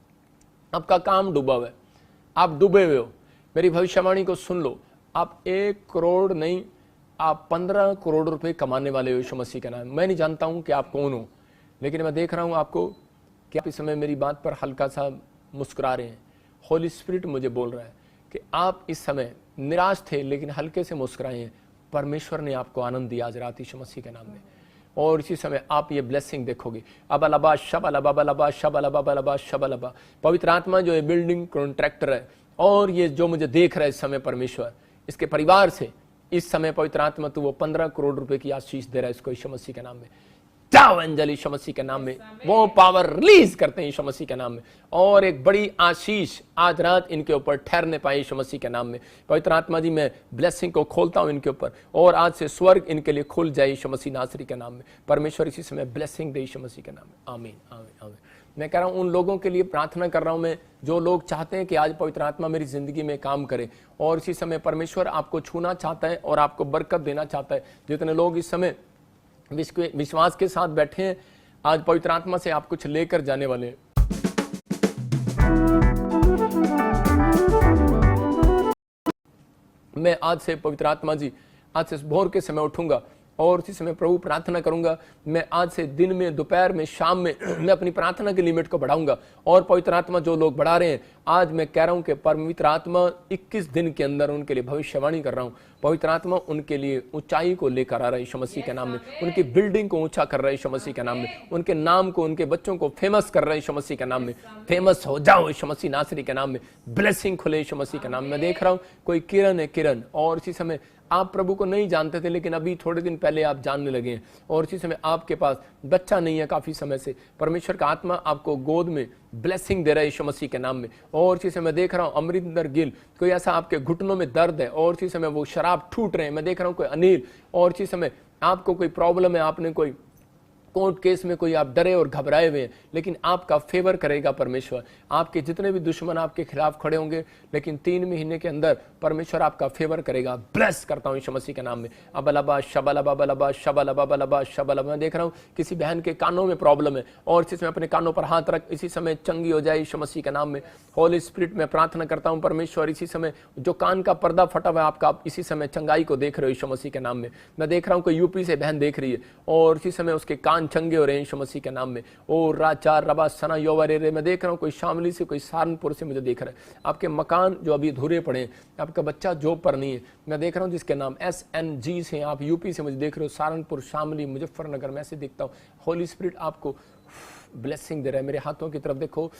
A: आपका काम डूबा हुआ है, आप डूबे हुए हो। मेरी भविष्यवाणी को सुन लो, आप 1 करोड़ नहीं, आप 15 करोड़ रुपए कमाने वाले हो यीशु मसीह के नाम। मैं नहीं जानता हूं कि आप कौन हो, लेकिन मैं देख रहा हूं आपको कि आप इस समय मेरी बात पर हल्का सा मुस्कुरा रहे हैं। होली स्पिरिट मुझे बोल रहा है कि आप इस समय निराश थे लेकिन हल्के से मुस्कुराए हैं। परमेश्वर ने आपको आनंद दिया आज रात यीशु मसीह के नाम में। और इसी समय आप ये ब्लेसिंग देखोगे। अबलबा शबलबा शबलबा। पवित्र आत्मा जो है बिल्डिंग कॉन्ट्रैक्टर है और ये जो मुझे देख रहा है इस समय परमेश्वर, इसके परिवार से इस समय पवित्र आत्मा तू वो 15 करोड़ रुपए की आशीष दे रहा है इसको यीशु मसीह के नाम में। जाओ एंजल यीशु मसीह के नाम में, वो पावर रिलीज करते हैं यीशु मसीह के नाम में। और एक बड़ी आशीष आज रात इनके ऊपर ठहरने पाए यीशु मसीह के नाम में। पवित्र आत्मा जी मैं ब्लेसिंग को खोलता हूं इनके ऊपर और आज से स्वर्ग इनके लिए खुल जाए यीशु मसीह नासरी के नाम में। परमेश्वर इसी समय ब्लेसिंग दे यीशु मसीह के नाम में। आमीन आमीन आमीन। मैं कह रहा हूं उन लोगों के लिए प्रार्थना कर रहा हूं मैं जो लोग चाहते हैं कि आज पवित्र आत्मा मेरी जिंदगी में काम करे। और इसी समय परमेश्वर आपको छूना चाहता है और आपको बरकत देना चाहता है। जितने लोग इस समय विश्वास के साथ बैठे हैं, आज पवित्र आत्मा से आप कुछ लेकर जाने वाले हैं। मैं आज से पवित्र आत्मा जी, आज से भोर के समय उठूंगा और इसी समय प्रभु प्रार्थना करूंगा, मैं आज से दिन में, दोपहर में, शाम में मैं अपनी प्रार्थना की लिमिट को बढ़ाऊंगा। और पवित्र आत्मा जो लोग बढ़ा रहे हैं, आज मैं कह रहा हूं कि पवित्र आत्मा 21 दिन के अंदर उनके लिए भविष्यवाणी कर रहा हूं। पवित्र आत्मा उनके लिए ऊंचाई को लेकर आ रहा है यीशु मसीह के नाम में, उनकी बिल्डिंग को ऊंचा कर रहा है यीशु मसीह के नाम में, उनके नाम को, उनके बच्चों को फेमस कर रहा है यीशु मसीह के नाम में। फेमस हो जाओ यीशु मसीह नासरी के नाम में, ब्लेसिंग खुले यीशु मसीह के नाम में। मैं देख रहा हूं कोई किरण है, किरण, और इसी समय आप प्रभु को नहीं जानते थे, लेकिन अभी थोड़े दिन पहले आप जानने लगे हैं। और इसी समय आपके पास बच्चा नहीं है काफी समय से, परमेश्वर का आत्मा आपको गोद में ब्लेसिंग दे रहा है यीशु मसीह के नाम में। और इसी समय देख रहा हूं अमरिंदर गिल, कोई ऐसा आपके घुटनों में दर्द है और इसी समय वो शराब ठूट रहे हैं। मैं देख रहा हूं कोई अनिल, और इसी समय आपको कोई प्रॉब्लम है, आपने कोई कोर्ट केस में कोई आप डरे और घबराए हुए हैं, लेकिन आपका फेवर करेगा परमेश्वर। आपके जितने भी दुश्मन आपके खिलाफ खड़े होंगे, लेकिन 3 महीने के अंदर परमेश्वर आपका फेवर करेगा। ब्लेस करता हूं यीशु मसीह के नाम में। अबलबा शबलबा बलबा शबलबा बलबा शबलबा। मैं देख रहा हूं किसी बहन के कानों में प्रॉब्लम है और इसी समय अपने कानों पर हाथ रख, इसी समय चंगी हो जाए यीशु मसीह के नाम में। होली स्पिरिट में प्रार्थना करता हूं परमेश्वर, इसी समय जो कान का पर्दा फटा हुआ है आपका, आप इसी समय चंगाई को देख रहे हो यीशु मसीह के नाम में। मैं देख रहा हूं कोई यूपी से बहन देख रही है और इसी समय उसके कान चंगे हो रहे हैं यीशु मसीह के नाम में। ओ राचार रबा सना योवरे रे। मैं देख रहा हूं कोई शामली से, कोई सहारनपुर से मुझे देख रहा है। आपके मकान जो अभी अधूरे पड़े हैं, आपका बच्चा जॉब पर नहीं है, मैं देख रहा हूं जिसके नाम SNG से, आप यूपी से मुझे देख रहे हो, सहारनपुर, शामली, मुजफ्फरनगर, मैं ऐसे देखता हूं। होली स्पिरिट आपको ब्लेसिंग दे रहा है। मेरे हाथों की तरफ देखो,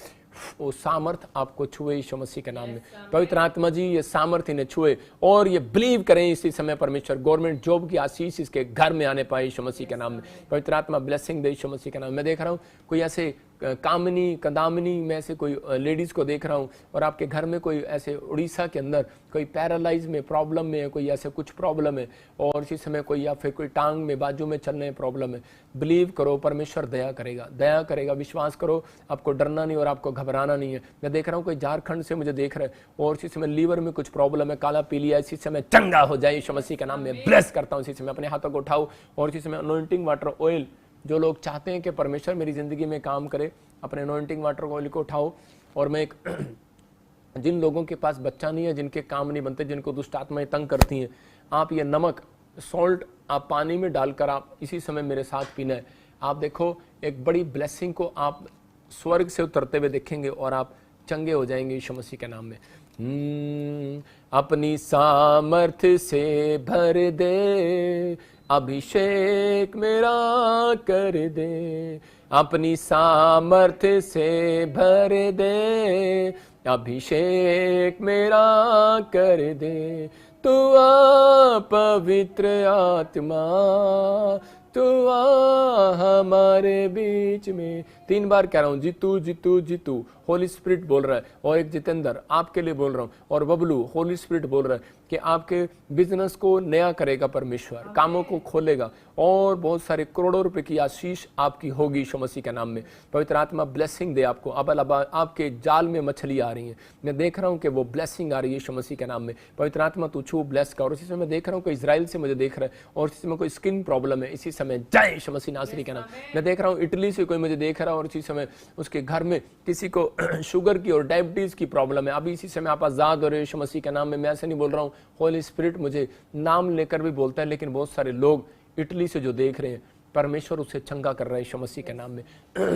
A: वो सामर्थ आपको छुए यीशु मसीह के नाम में। पवित्र आत्मा जी ये सामर्थ इन्हें छुए और ये बिलीव करें इसी समय परमेश्वर गवर्नमेंट जॉब की आशीष इसके घर में आने पाए यीशु मसीह के नाम में। पवित्र आत्मा ब्लेसिंग दे यीशु मसीह के नाम में। मैं देख रहा हूँ कोई ऐसे कामिनी कदामिनी में से कोई लेडीज को देख रहा हूँ और आपके घर में कोई ऐसे उड़ीसा के अंदर कोई पैरालाइज में प्रॉब्लम में है, कोई ऐसे कुछ प्रॉब्लम है और इसी समय कोई या फिर कोई टांग में बाजू में चलने में प्रॉब्लम है। बिलीव करो परमेश्वर दया करेगा, दया करेगा, विश्वास करो। आपको डरना नहीं और आपको घबराना नहीं है। मैं देख रहा हूँ कोई झारखंड से मुझे देख रहा है और इसी समय लीवर में कुछ प्रॉब्लम है, काला पीलिया, इसी समय चंगा हो जाए यीशु मसीह के नाम में। ब्लेस करता हूँ इसी समय। अपने हाथों को उठाओ और इसी समय अनॉइंटिंग वाटर ऑयल, जो लोग चाहते हैं कि परमेश्वर मेरी जिंदगी में काम करे, अपने अनॉइंटिंग वाटर ऑयल को उठाओ। और मैं एक जिन लोगों के पास बच्चा नहीं है, जिनके काम नहीं बनते, जिनको दुष्ट आत्माएं तंग करती हैं, आप ये नमक सॉल्ट आप पानी में डालकर आप इसी समय मेरे साथ पीना है। आप देखो एक बड़ी ब्लेसिंग को आप स्वर्ग से उतरते हुए देखेंगे और आप चंगे हो जाएंगे यीशु मसीह के नाम में। अपनी सामर्थ्य से भर दे, अभिषेक मेरा कर दे, अपनी सामर्थ्य से भर दे, अभिषेक मेरा कर दे। तू आ पवित्र आत्मा, तू आ हमारे बीच में। 3 बार कह रहा हूं, जीतू जीतू जीतू, होली स्पिरिट बोल रहा है। और एक जितेंद्र आपके लिए बोल रहा हूं, और बबलू होली स्पिरिट बोल रहा है कि आपके बिजनेस को नया करेगा परमेश्वर, कामों को खोलेगा और बहुत सारे करोड़ों रुपए की आशीष आपकी होगी यीशु मसीह के नाम में। पवित्र आत्मा ब्लेसिंग दे आपको। अब आपके जाल में मछली आ रही है, मैं देख रहा हूं कि वो ब्लेसिंग आ रही है यीशु मसीह के नाम में। पवित्र आत्मा तू छू, ब्लेस कर। और इसी समय देख रहा हूं कोई इजराइल से मुझे देख रहा है और इसी समय कोई स्किन प्रॉब्लम है, इसी समय जय यीशु मसीह नासरी के नाम। मैं देख रहा हूं इटली से कोई मुझे देख रहा है और इसी समय उसके घर में किसी को शुगर की और डायबिटीज की प्रॉब्लम है। अभी इसी समय आप आजाद हो रहे हो यीशु मसीह के नाम में। मैं ऐसे नहीं बोल रहा हूँ, होली स्पिरिट मुझे नाम लेकर भी बोलता है, लेकिन बहुत सारे लोग इटली से जो देख रहे हैं, परमेश्वर उसे चंगा कर रहा है यीशु मसीह के नाम में।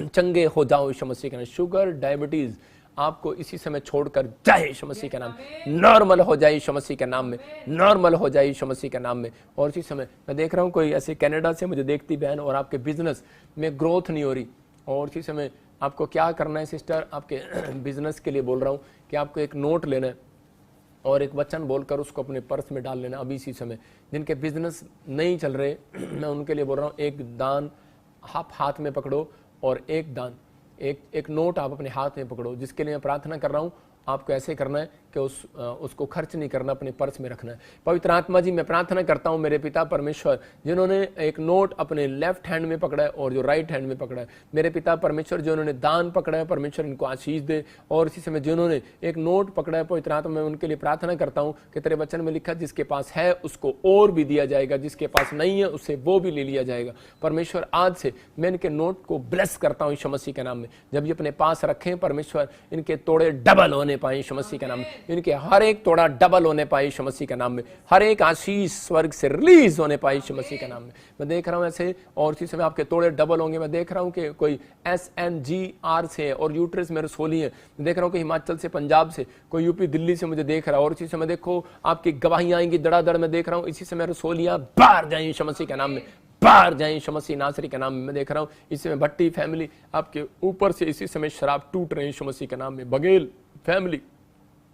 A: चंगे हो जाओ यीशु मसीह के नाम। शुगर डायबिटीज आपको इसी समय छोड़कर जाए यीशु मसीह के नाम, नॉर्मल हो जाए यीशु मसीह के नाम में, नॉर्मल हो जाए यीशु मसीह के नाम में। और इसी समय मैं देख रहा हूँ कोई ऐसे कनाडा से मुझे देखती बहन और आपके बिजनेस में ग्रोथ नहीं हो रही और इसी समय आपको क्या करना है सिस्टर, आपके बिजनेस के लिए बोल रहा हूँ कि आपको एक नोट लेना है और एक वचन बोलकर उसको अपने पर्स में डाल लेना अभी इसी समय। जिनके बिजनेस नहीं चल रहे मैं उनके लिए बोल रहा हूँ, एक दान आप हाथ में पकड़ो और एक दान एक नोट आप अपने हाथ में पकड़ो। जिसके लिए मैं प्रार्थना कर रहा हूँ आपको ऐसे करना है कि उसको खर्च नहीं करना, अपने पर्स में रखना है। पवित्र आत्मा जी मैं प्रार्थना करता हूं मेरे पिता परमेश्वर, जिन्होंने एक नोट अपने लेफ्ट हैंड में पकड़ा है और जो राइट हैंड में पकड़ा है, मेरे पिता परमेश्वर जिन्होंने दान पकड़ा है, परमेश्वर इनको आशीष दे। और इसी समय जिन्होंने एक नोट पकड़ा है, पवित्र आत्मा मैं उनके लिए प्रार्थना करता हूं कि तेरे वचन में लिखा जिसके पास है उसको और भी दिया जाएगा, जिसके पास नहीं है उससे वो भी ले लिया जाएगा। परमेश्वर आज से मैं इनके नोट को ब्लेस करता हूं यीशु मसीह के नाम में। जब ये अपने पास रखें परमेश्वर इनके तोड़े डबल होने पाए यीशु मसीह के नाम में। इनके हर एक तोड़ा डबल होने पाए यीशु मसीह के नाम में, हर एक आशीष स्वर्ग से रिलीज होने पाए यीशु मसीह के नाम में। मैं देख रहा हूँ ऐसे, और इसी समय आपके तोड़े डबल होंगे। मैं देख रहा हूँ कि कोई SNGR से है और यूट्रस में रसोली है। मैं देख रहा हूँ कि हिमाचल से, पंजाब से, कोई यूपी दिल्ली से मुझे देख रहा है। और इसी समय देखो आपकी गवाहियां आएंगी धड़ाधड़। मैं देख रहा हूँ इसी समय रसोलियां बाहर जाएं यीशु मसीह के नाम में, बाहर जाएं यीशु मसीह नासरी के नाम में। मैं देख रहा हूँ इस समय भट्टी फैमिली आपके ऊपर से इसी समय शराब टूट रहे हैं यीशु मसीह के नाम में। बघेल फैमिली,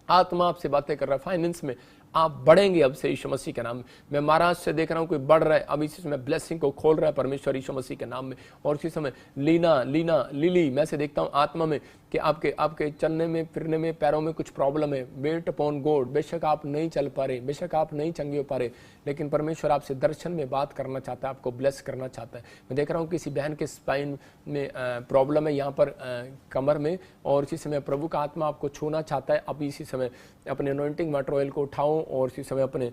A: आत्मा आपसे बातें कर रहा है, फाइनेंस में आप बढ़ेंगे अब से यीशु मसीह के नाम में। मैं महाराष्ट्र से देख रहा हूँ कोई बढ़ रहा है, अब इसी समय ब्लेसिंग को खोल रहा है परमेश्वर यीशु मसीह के नाम में। और इसी समय लीना लिली, मैं से देखता हूँ आत्मा में कि आपके चलने में, फिरने में, पैरों में कुछ प्रॉब्लम है। वेट अपॉन गॉड, बेशक आप नहीं चल पा रहे, बेशक आप नहीं चंगे हो पा रहे, लेकिन परमेश्वर आपसे दर्शन में बात करना चाहता है, आपको ब्लेस करना चाहता है। मैं देख रहा हूँ किसी बहन के स्पाइन में प्रॉब्लम है, यहाँ पर कमर में, और इसी समय प्रभु का आत्मा आपको छूना चाहता है। अब इसी समय अपने अनॉइंटिंग वाटर ऑयल को उठाओ और इसी समय अपने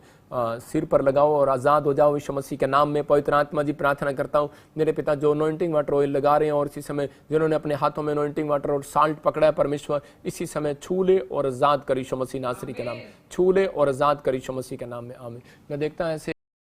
A: सिर पर लगाओ और आज़ाद हो जाओ यीशु मसीह के नाम में। पवित्र आत्मा जी, प्रार्थना करता हूँ मेरे पिता जो अनॉइंटिंग वाटर ऑयल लगा रहे हैं और इसी समय जिन्होंने अपने हाथों में अनॉइंटिंग वाटर और साल्ट पकड़ा है, परमेश्वर इसी समय छू ले और आज़ाद कर यीशु मसीह नासरी के नाम, छू ले और आज़ाद कर यीशु मसीह के नाम में, आमीन। मैं देखता हूँ ऐसे